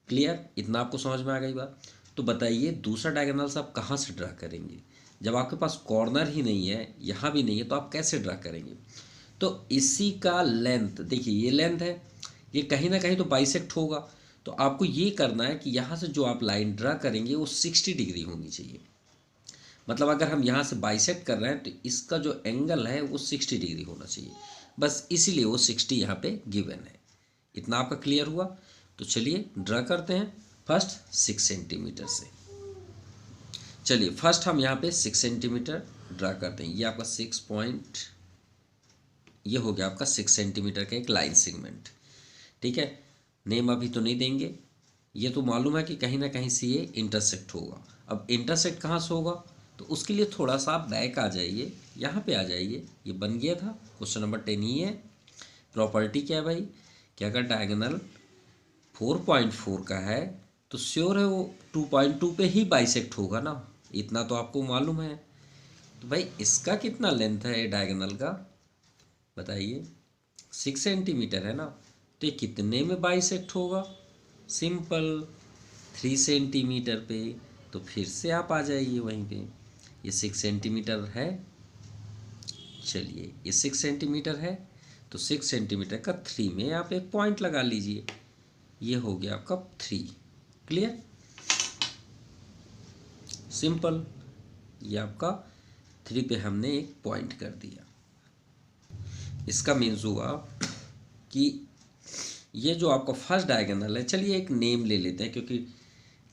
क्लियर, इतना आपको समझ में आ गई बात। तो बताइए दूसरा डायगोनल्स आप कहाँ से ड्रा करेंगे, जब आपके पास कॉर्नर ही नहीं है, यहाँ भी नहीं है, तो आप कैसे ड्रा करेंगे। तो इसी का लेंथ देखिए, ये लेंथ है, ये कहीं ना कहीं तो बाइसेक्ट होगा, तो आपको ये करना है कि यहाँ से जो आप लाइन ड्रा करेंगे वो 60 डिग्री होनी चाहिए। मतलब अगर हम यहाँ से बाइसेक्ट कर रहे हैं तो इसका जो एंगल है वो 60 डिग्री होना चाहिए, बस इसीलिए वो 60 यहाँ पे गिवन है। इतना आपका क्लियर हुआ। तो चलिए ड्रा करते हैं फर्स्ट 6 सेंटीमीटर से। चलिए फर्स्ट हम यहाँ पे 6 सेंटीमीटर ड्रा करते हैं। ये आपका 6 पॉइंट, ये हो गया आपका 6 सेंटीमीटर का एक लाइन सेगमेंट, ठीक है। नेम अभी तो नहीं देंगे, ये तो मालूम है कि कहीं ना कहीं से ये इंटरसेक्ट होगा। अब इंटरसेक्ट कहाँ से होगा, तो उसके लिए थोड़ा सा आप बैक आ जाइए, यहाँ पे आ जाइए। ये बन गया था क्वेश्चन नंबर 10 ही है। प्रॉपर्टी क्या है भाई, कि अगर डायगोनल 4.4 का है तो श्योर है वो 2.2 पे ही बाइसेक्ट होगा ना, इतना तो आपको मालूम है। तो भाई इसका कितना लेंथ है डायगोनल का, बताइए 6 सेंटीमीटर है ना, तो ये कितने में बाइसेक्ट होगा, सिंपल 3 सेंटीमीटर पे। तो फिर से आप आ जाइए वहीं पे, ये 6 सेंटीमीटर है, चलिए ये 6 सेंटीमीटर है, तो 6 सेंटीमीटर का 3 में आप एक पॉइंट लगा लीजिए, ये हो गया आपका 3, क्लियर, सिंपल। ये आपका 3 पे हमने एक पॉइंट कर दिया। इसका मीन्स हुआ कि ये जो आपका फर्स्ट डायगोनल है, चलिए एक नेम ले लेते हैं, क्योंकि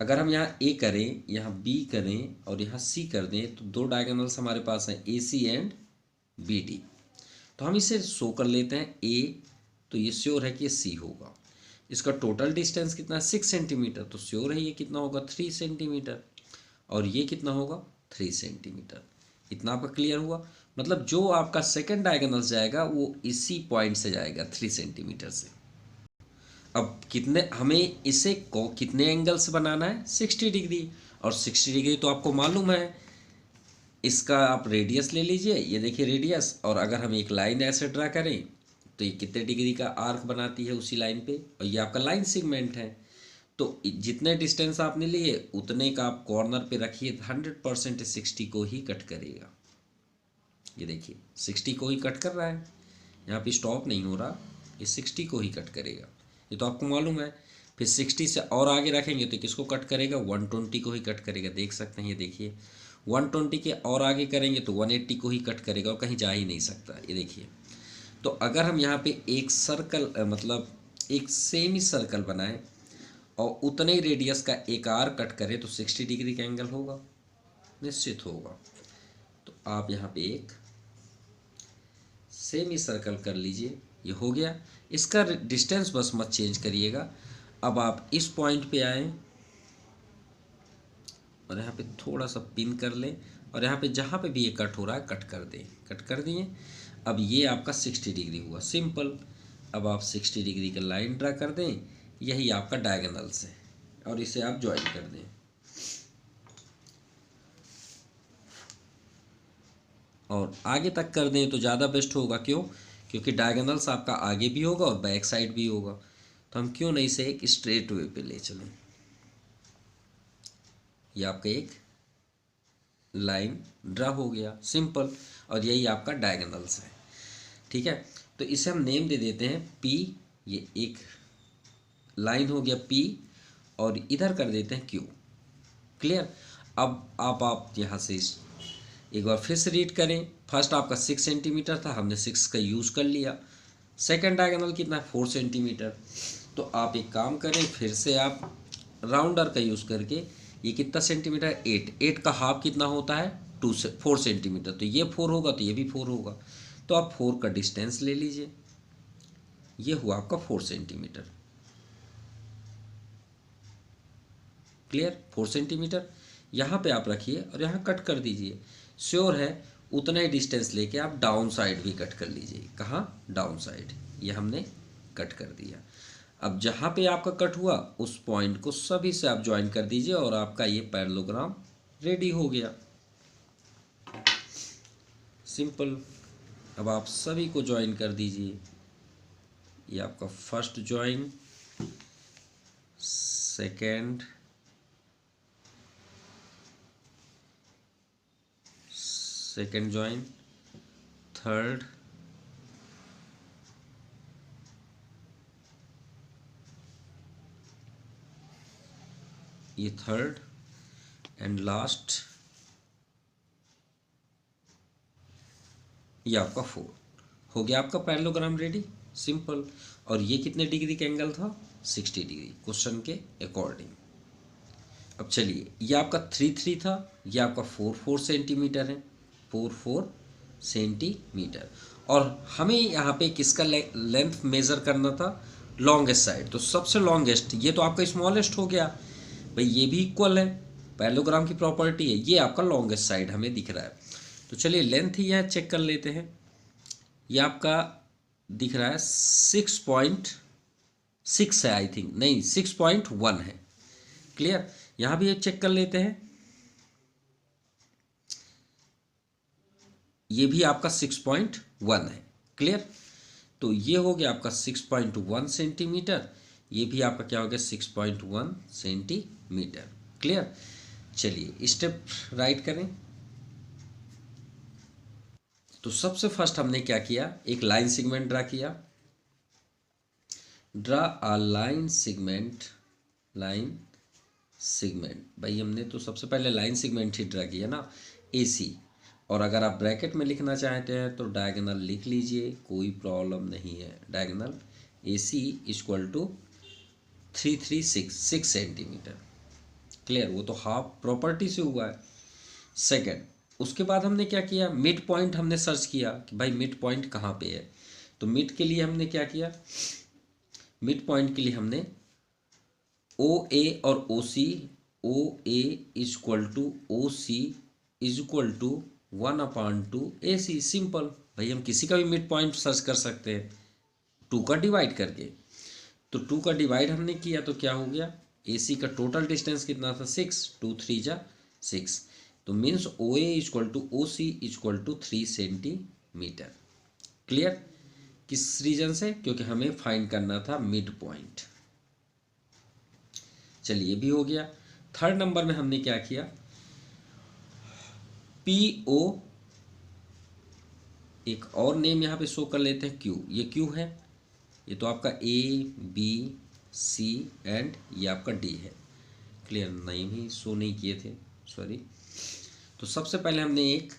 अगर हम यहाँ ए करें, यहाँ बी करें और यहाँ सी कर दें, तो दो डायगोनल्स हमारे पास हैं ए सी एंड बी डी। तो हम इसे शो कर लेते हैं ए, तो ये श्योर है कि ये सी होगा। इसका टोटल डिस्टेंस कितना है 6 सेंटीमीटर, तो श्योर है ये कितना होगा 3 सेंटीमीटर, और ये कितना होगा 3 सेंटीमीटर। इतना आपका क्लियर हुआ। मतलब जो आपका सेकंड डायगोनल जाएगा वो इसी पॉइंट से जाएगा 3 सेंटीमीटर से। अब कितने हमें इसे कितने एंगल से बनाना है, 60 डिग्री, और 60 डिग्री तो आपको मालूम है इसका आप रेडियस ले लीजिए, ये देखिए रेडियस, और अगर हम एक लाइन ऐसे ड्रा करें तो ये कितने डिग्री का आर्क बनाती है उसी लाइन पे, और ये आपका लाइन सेगमेंट है। तो जितने डिस्टेंस आपने लिए उतने का आप कॉर्नर पे रखिए, 100% 60 को ही कट करेगा। ये देखिए 60 को ही कट कर रहा है, यहाँ पे स्टॉप नहीं हो रहा, ये 60 को ही कट करेगा, ये तो आपको मालूम है। फिर 60 से और आगे रखेंगे तो किसको कट करेगा, 120 को ही कट करेगा। देख सकते हैं, ये देखिए 120 के और आगे करेंगे तो 180 को ही कट करेगा, और कहीं जा ही नहीं सकता। ये देखिए, तो अगर हम यहाँ पे एक सर्कल मतलब एक सेमी सर्कल बनाएं और उतने ही रेडियस का एक आर कट करें तो 60 डिग्री का एंगल होगा, निश्चित होगा। तो आप यहाँ पे एक सेमी सर्कल कर लीजिए, ये हो गया। इसका डिस्टेंस बस मत चेंज करिएगा। अब आप इस पॉइंट पे आए और यहाँ पे थोड़ा सा पिन कर लें, और यहाँ पे जहाँ पे भी ये कट हो रहा है कट कर दें, कट कर दिए। अब ये आपका 60 डिग्री हुआ, सिंपल। अब आप 60 डिग्री का लाइन ड्रा कर दें, यही आपका डायगोनल्स है, और इसे आप ज्वाइन कर दें। और आगे तक कर दें तो ज़्यादा बेस्ट होगा, क्यों? क्योंकि डायगोनल्स आपका आगे भी होगा और बैक साइड भी होगा। तो हम क्यों नहीं इसे एक स्ट्रेट वे पे ले चलें। ये आपका एक लाइन ड्रा हो गया, सिंपल, और यही आपका डायगोनल्स है। ठीक है, तो इसे हम नेम दे देते हैं पी। ये एक लाइन हो गया पी, और इधर कर देते हैं क्यू। क्लियर? अब आप यहाँ से एक बार फिर से रीड करें। फर्स्ट आपका 6 सेंटीमीटर था, हमने 6 का यूज़ कर लिया। सेकंड डायगोनल कितना है, 4 सेंटीमीटर। तो आप एक काम करें, फिर से आप राउंडर का यूज़ करके, ये कितना सेंटीमीटर, 8 का हाफ कितना होता है, 4 सेंटीमीटर। तो ये 4 होगा तो ये भी 4 होगा, तो आप 4 का डिस्टेंस ले लीजिए। ये हुआ आपका 4 सेंटीमीटर। क्लियर? 4 सेंटीमीटर यहाँ पे आप रखिए और यहाँ कट कर दीजिए। श्योर है उतना ही डिस्टेंस लेके आप डाउन साइड भी कट कर लीजिए। कहाँ? Down side. ये हमने कट कर दिया। अब जहाँ पे आपका कट हुआ उस पॉइंट को सभी से आप ज्वाइन कर दीजिए, और आपका ये पैरेललोग्राम रेडी हो गया, सिंपल। अब आप सभी को ज्वाइन कर दीजिए। ये आपका first join, second, second join, third, ये थर्ड, एंड लास्ट ये आपका 4। हो गया आपका पैरेललोग्राम रेडी, सिंपल। और ये कितने डिग्री का एंगल था, 60 डिग्री, क्वेश्चन के अकॉर्डिंग। अब चलिए, ये आपका 3 था, ये आपका 4 सेंटीमीटर है, 4 सेंटीमीटर। और हमें यहाँ पे किसका लेंथ मेज़र करना था, लॉन्गेस्ट साइड। तो सबसे लॉन्गेस्ट, ये तो आपका स्मॉलेस्ट हो गया भाई, ये भी इक्वल है, पैरेललोग्राम की प्रॉपर्टी है। ये आपका लॉन्गेस्ट साइड हमें दिख रहा है। तो चलिए लेंथ ही यहाँ चेक कर लेते हैं। ये आपका दिख रहा है 6.6 है, आई थिंक, नहीं 6.1 है। क्लियर? यहाँ भी एक चेक कर लेते हैं, ये भी आपका 6.1 है। क्लियर? तो ये हो गया आपका 6.1 सेंटीमीटर, ये भी आपका क्या हो गया, 6.1 सेंटीमीटर। क्लियर? चलिए स्टेप राइट करें। तो सबसे फर्स्ट हमने क्या किया, एक लाइन सेगमेंट ड्रा किया। Draw a line segment, line segment. भाई हमने तो सबसे पहले लाइन सेगमेंट ही ड्रा किया ना, AC। और अगर आप ब्रैकेट में लिखना चाहते हैं तो डायगोनल लिख लीजिए, कोई प्रॉब्लम नहीं है। Diagonal AC equal to 6 centimetre. Clear? वो तो हाफ प्रॉपर्टी से हुआ है। सेकंड, उसके बाद हमने क्या किया, मिड पॉइंट हमने सर्च किया कि भाई मिड पॉइंट कहाँ पे है। तो मिड के लिए हमने क्या किया, मिड पॉइंट के लिए हमने OA और OC, OA equal to OC equal to 1/2 AC। Simple भाई, हम किसी का भी मिड पॉइंट सर्च कर सकते हैं 2 का डिवाइड करके। तो 2 का डिवाइड हमने किया तो क्या हो गया, AC का टोटल डिस्टेंस कितना था, 6, 2 3 जा 6। तो means O A equal to O C equal to 3 centimetre. Clear? किस रीजन से? क्योंकि हमें फाइंड करना था मिड पॉइंट। चलिए, भी हो गया। थर्ड नंबर में हमने क्या किया, पी ओ, एक और नेम यहाँ पे शो कर लेते हैं, क्यू। ये क्यू है, ये तो आपका ए बी सी एंड ये आपका डी है। क्लियर? नेम ही शो नहीं किए थे, सॉरी। तो सबसे पहले हमने एक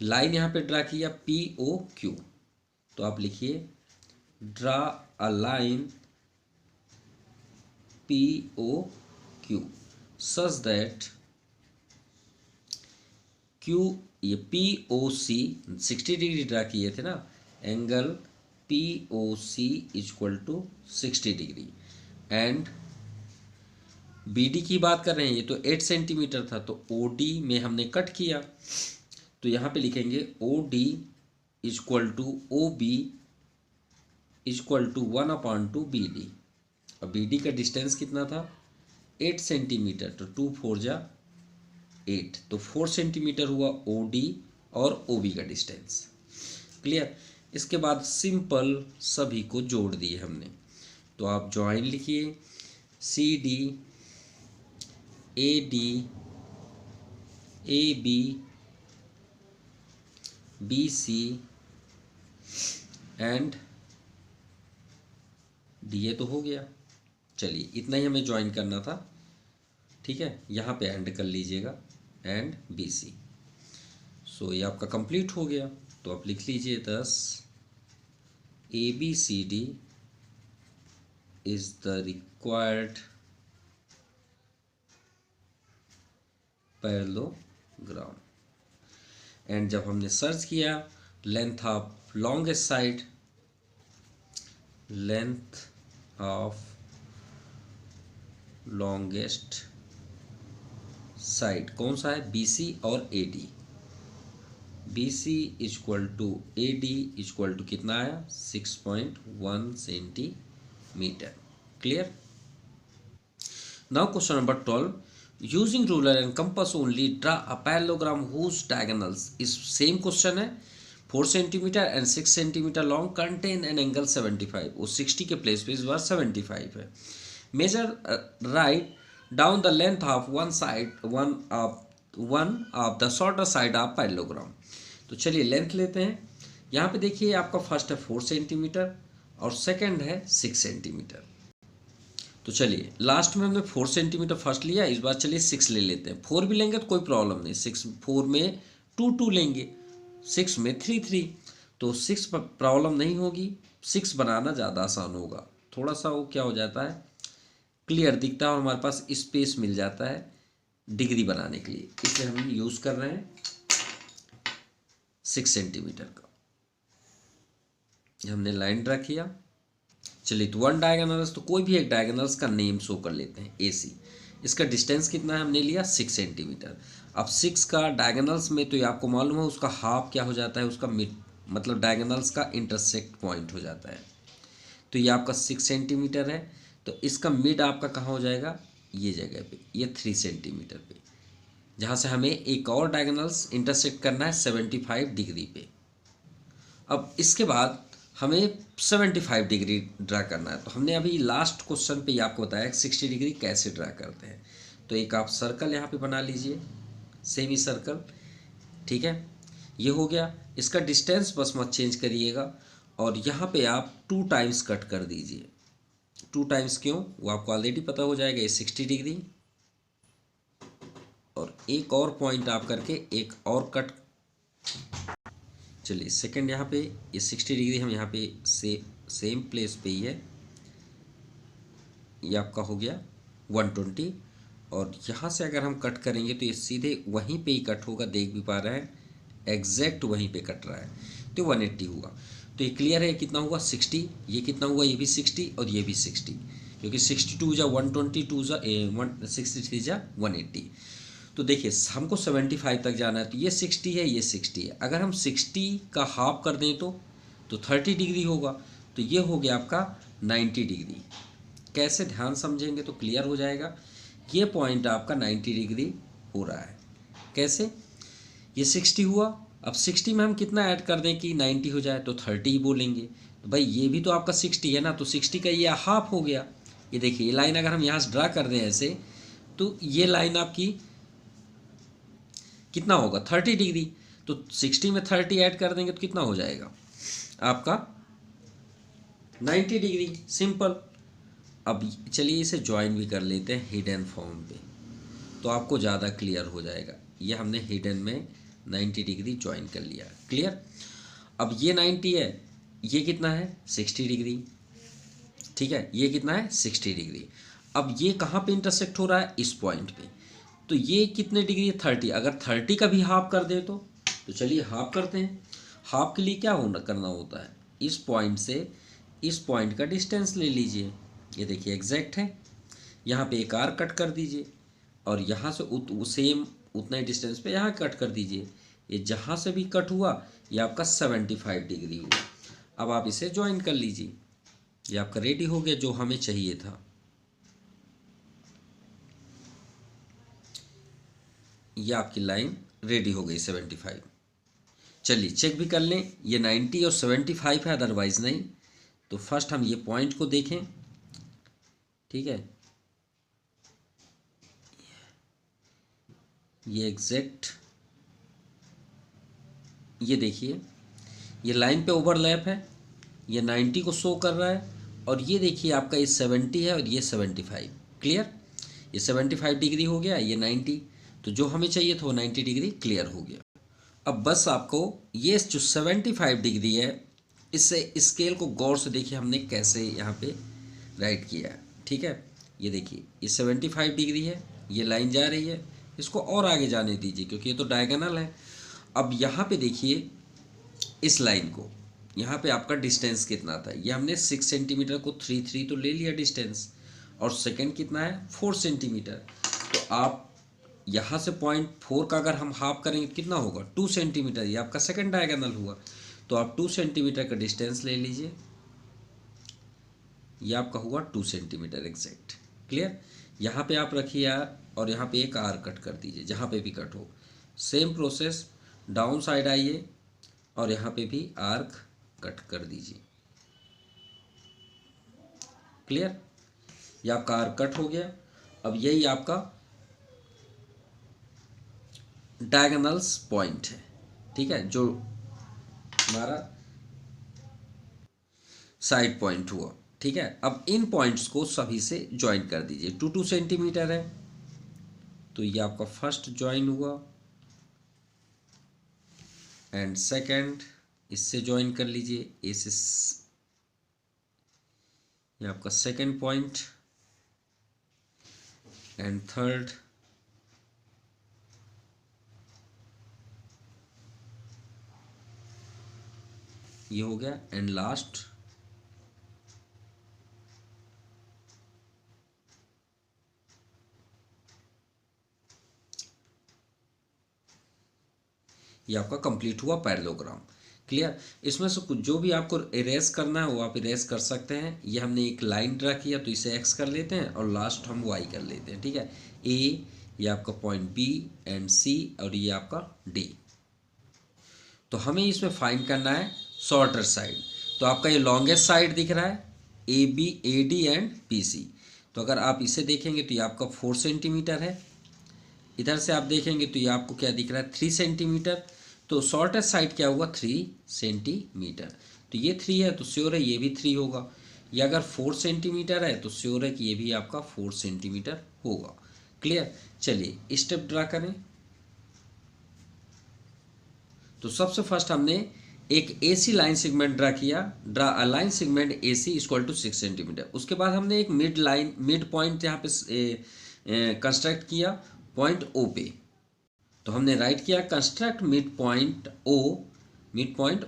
लाइन यहाँ पे ड्रा किया, पी ओ क्यू। तो आप लिखिए draw a line P O Q such that Q, ये P O C 60 degree draw किए थे ना, angle P O C equal to 60 degree. And B D की बात कर रहे हैं, ये तो 8 सेंटीमीटर था, तो ओ डी में हमने कट किया, तो यहाँ पे लिखेंगे O D equal to O B equal to 1/2 B D. और बी डी का डिस्टेंस कितना था, 8 सेंटीमीटर, तो 2 4 जा 8, तो 4 सेंटीमीटर हुआ ओ डी और ओ बी का डिस्टेंस। क्लियर? इसके बाद सिंपल सभी को जोड़ दिए हमने। तो आप ज्वाइन लिखिए, C D A D A B B C and D, ये तो हो गया। चलिए, इतना ही हमें ज्वाइन करना था, ठीक है। यहाँ पे एंड कर लीजिएगा, एंड बी सी। सो ये आपका कंप्लीट हो गया। तो आप लिख लीजिए 10 A B C D is the required parallelogram. And जब हमने सर्च किया length of longest side, length of longest side कौन सा है, बी सी और A D. B C equal to A D equal to कितना आया, 6.1 centimetre. Clear? Now question number 12, using ruler and compass only draw a parallelogram whose diagonals इस same question है, 4 centimetre and 6 centimetre long, contain an angle 75। वो 60 के place पे इस बार 75 है। Measure write down the length of one side one of the shorter side of parallelogram. तो चलिए लेंथ लेते हैं। यहाँ पे देखिए आपका फर्स्ट है 4 सेंटीमीटर और सेकंड है 6 सेंटीमीटर। तो चलिए, लास्ट में हमने 4 सेंटीमीटर फर्स्ट लिया, इस बार चलिए 6 ले लेते हैं। 4 भी लेंगे तो कोई प्रॉब्लम नहीं, 6 4 में 2 2 लेंगे, 6 में 3 3, तो 6 पर प्रॉब्लम नहीं होगी। 6 बनाना ज़्यादा आसान होगा, थोड़ा सा वो क्या हो जाता है, क्लियर दिखता है और हमारे पास स्पेस मिल जाता है डिग्री बनाने के लिए, इसलिए हम यूज़ कर रहे हैं 6 सेंटीमीटर का। हमने लाइन ड्रा किया। चलिए, तो वन डायगोनल्स, तो कोई भी एक डायगोनल्स का नेम शो कर लेते हैं, ए सी। इसका डिस्टेंस कितना है, हमने लिया 6 सेंटीमीटर। अब 6 का डायगोनल्स में तो ये आपको मालूम है उसका हाफ क्या हो जाता है, उसका मिड मतलब डायगोनल्स का इंटरसेक्ट पॉइंट हो जाता है। तो ये आपका 6 सेंटीमीटर है, तो इसका मिड आपका कहाँ हो जाएगा, ये जगह पे, ये 3 सेंटीमीटर पे, जहाँ से हमें एक और डायगोनल्स इंटरसेक्ट करना है 75 डिग्री पे। अब इसके बाद हमें 75 डिग्री ड्रा करना है। तो हमने अभी लास्ट क्वेश्चन पे आपको बताया कि 60 डिग्री कैसे ड्रा करते हैं। तो एक आप सर्कल यहाँ पे बना लीजिए, सेमी सर्कल, ठीक है। ये हो गया। इसका डिस्टेंस बस मत चेंज करिएगा, और यहाँ पे आप 2 टाइम्स कट कर दीजिए। 2 टाइम्स क्यों, वो आपको ऑलरेडी पता हो जाएगा। ये 60 डिग्री और एक और पॉइंट आप करके एक और कट। चलिए, सेकंड यहाँ पे ये 60 डिग्री हम यहाँ पे सेम प्लेस पे ही है, ये आपका हो गया 120। और यहाँ से अगर हम कट करेंगे तो ये सीधे वहीं पे ही कट होगा, देख भी पा रहे हैं, एग्जैक्ट वहीं पे कट रहा है, तो 180 हुआ। तो ये क्लियर है, कितना हुआ 60, ये कितना हुआ, ये भी 60 और ये भी 60, क्योंकि 62 जा 120, 2 जा 163 जा 180। तो देखिए, हमको 75 तक जाना है, तो ये 60 है, ये 60 है। अगर हम 60 का हाफ कर दें तो 30 डिग्री होगा, तो ये हो गया आपका 90 डिग्री। कैसे, ध्यान समझेंगे तो क्लियर हो जाएगा। ये पॉइंट आपका 90 डिग्री हो रहा है, कैसे, ये 60 हुआ, अब 60 में हम कितना ऐड कर दें कि 90 हो जाए, तो 30 ही बोलेंगे। तो भाई ये भी तो आपका 60 है ना, तो 60 का ये हाफ हो गया। ये देखिए ये लाइन अगर हम यहाँ से ड्रा कर दें ऐसे, तो ये लाइन आपकी कितना होगा 30 डिग्री। तो 60 में 30 ऐड कर देंगे तो कितना हो जाएगा आपका 90 डिग्री, सिंपल। अब चलिए इसे ज्वाइन भी कर लेते हैं हिडन फॉर्म पे, तो आपको ज़्यादा क्लियर हो जाएगा। ये हमने हिडन में 90 डिग्री ज्वाइन कर लिया, क्लियर। अब ये 90 है, ये कितना है 60 डिग्री, ठीक है, ये कितना है 60 डिग्री। अब ये कहाँ पे इंटरसेक्ट हो रहा है, इस पॉइंट पे। तो ये कितने डिग्री है 30, अगर 30 का भी हाफ कर दे तो चलिए हाफ करते हैं। हाफ के लिए क्या होना करना होता है, इस पॉइंट से इस पॉइंट का डिस्टेंस ले लीजिए। ये देखिए एग्जैक्ट है, यहाँ पे एक आर्क कट कर दीजिए और यहाँ से सेम उतना ही डिस्टेंस पे यहाँ कट कर दीजिए। ये जहाँ से भी कट हुआ ये आपका 75 डिग्री हुआ। अब आप इसे ज्वाइन कर लीजिए, ये आपका रेडी हो गया जो हमें चाहिए था। ये आपकी लाइन रेडी हो गई 75। चलिए चेक भी कर लें, ये 90 और 75 है, अदरवाइज नहीं। तो फर्स्ट हम ये पॉइंट को देखें, ठीक है, ये एग्जैक्ट, ये देखिए ये लाइन पे ओवरलैप है, ये 90 को शो कर रहा है, और ये देखिए आपका ये 70 है और ये 75, क्लियर। ये 75 डिग्री हो गया, ये 90, तो जो हमें चाहिए था वो 90 डिग्री क्लियर हो गया। अब बस आपको ये जो 75 डिग्री है, इससे स्केल को गौर से देखिए हमने कैसे यहाँ पे राइट किया है, ठीक है। ये देखिए ये 75 डिग्री है, ये लाइन जा रही है, इसको और आगे जाने दीजिए क्योंकि ये तो डायगोनल है। अब यहाँ पे देखिए इस लाइन को, यहाँ पे आपका डिस्टेंस कितना था, ये हमने 6 सेंटीमीटर को 3 तो ले लिया डिस्टेंस, और सेकंड कितना है 4 सेंटीमीटर। तो आप यहाँ से 0.4 का अगर हम हाफ करेंगे कितना होगा 2 सेंटीमीटर, ये आपका सेकंड डायगोनल हुआ। तो आप 2 सेंटीमीटर का डिस्टेंस ले लीजिए, ये आपका हुआ 2 सेंटीमीटर एग्जैक्ट, क्लियर। यहाँ पे आप रखिए यार, और यहाँ पे एक आर कट कर दीजिए जहाँ पे भी कट हो। सेम प्रोसेस, डाउन साइड आइए और यहाँ पे भी आर्क कट कर दीजिए, क्लियर। ये आपका आर्क कट हो गया। अब यही आपका डायगोनल्स पॉइंट है, ठीक है, जो हमारा साइड पॉइंट हुआ, ठीक है। अब इन पॉइंट्स को सभी से ज्वाइन कर दीजिए, 2 सेंटीमीटर है, तो ये आपका फर्स्ट ज्वाइन हुआ, एंड सेकंड इससे ज्वाइन कर लीजिए, इस ये आपका सेकंड पॉइंट, एंड थर्ड, ये हो गया, एंड लास्ट ये आपका कंप्लीट हुआ पैरेललोग्राम, क्लियर। इसमें से कुछ जो भी आपको इरेज करना है वो आप इरेज कर सकते हैं। ये हमने एक लाइन ड्रा किया तो इसे एक्स कर लेते हैं और लास्ट हम वाई कर लेते हैं, ठीक है। ए, ये आपका पॉइंट बी एंड सी, और ये आपका डी। तो हमें इसमें फाइंड करना है शॉर्टर साइड। तो आपका ये लॉन्गेस्ट साइड दिख रहा है A B, A D and P C. तो अगर आप इसे देखेंगे तो ये आपका 4 सेंटीमीटर है, इधर से आप देखेंगे तो ये आपको क्या दिख रहा है 3 सेंटीमीटर। तो शॉर्टेस्ट साइड क्या हुआ 3 सेंटीमीटर। तो ये 3 है तो श्योर है ये भी 3 होगा। ये अगर 4 सेंटीमीटर है तो श्योर है कि ये भी आपका 4 सेंटीमीटर होगा, क्लियर। चलिए स्टेप ड्रा करें। तो सबसे फर्स्ट हमने एक AC लाइन सेगमेंट ड्रा किया, draw a line segment AC equal to 6 centimetre. उसके बाद हमने एक मिड पॉइंट यहाँ पे कंस्ट्रक्ट किया पॉइंट O पे। तो हमने राइट किया construct mid point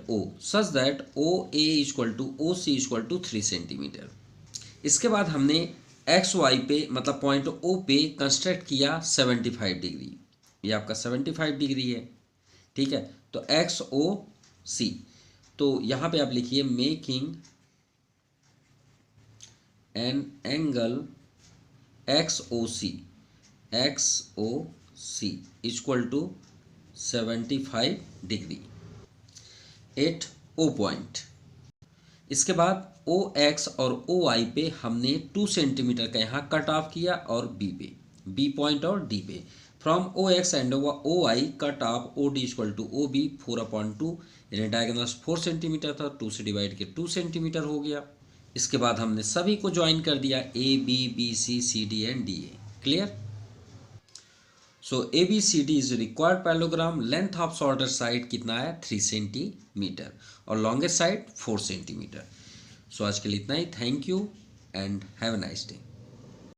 O such that OA equal to OC equal to 3 centimetre. इसके बाद हमने XY पे मतलब पॉइंट O पे कंस्ट्रक्ट किया 75 डिग्री, ये आपका 75 डिग्री है, ठीक है। तो XOC, तो यहाँ पे आप लिखिए making an angle XOC C equal to 75 degree at O point. इसके बाद ओ एक्स और ओ आई पे हमने 2 सेंटीमीटर का यहाँ कट ऑफ किया और बी पे, बी पॉइंट और डी पे from O X and O I cut off O D equal to O B 4/2, यानी डायगोनल 4 सेंटीमीटर था, 2 से डिवाइड के 2 सेंटीमीटर हो गया। इसके बाद हमने सभी को ज्वाइन कर दिया, A B C C D and D A. Clear? So A B C D is required parallelogram. Length of shorter side कितना है 3 सेंटीमीटर और लॉन्गेस्ट साइड 4 सेंटीमीटर। सो आज के लिए इतना ही। Thank you and have a nice day.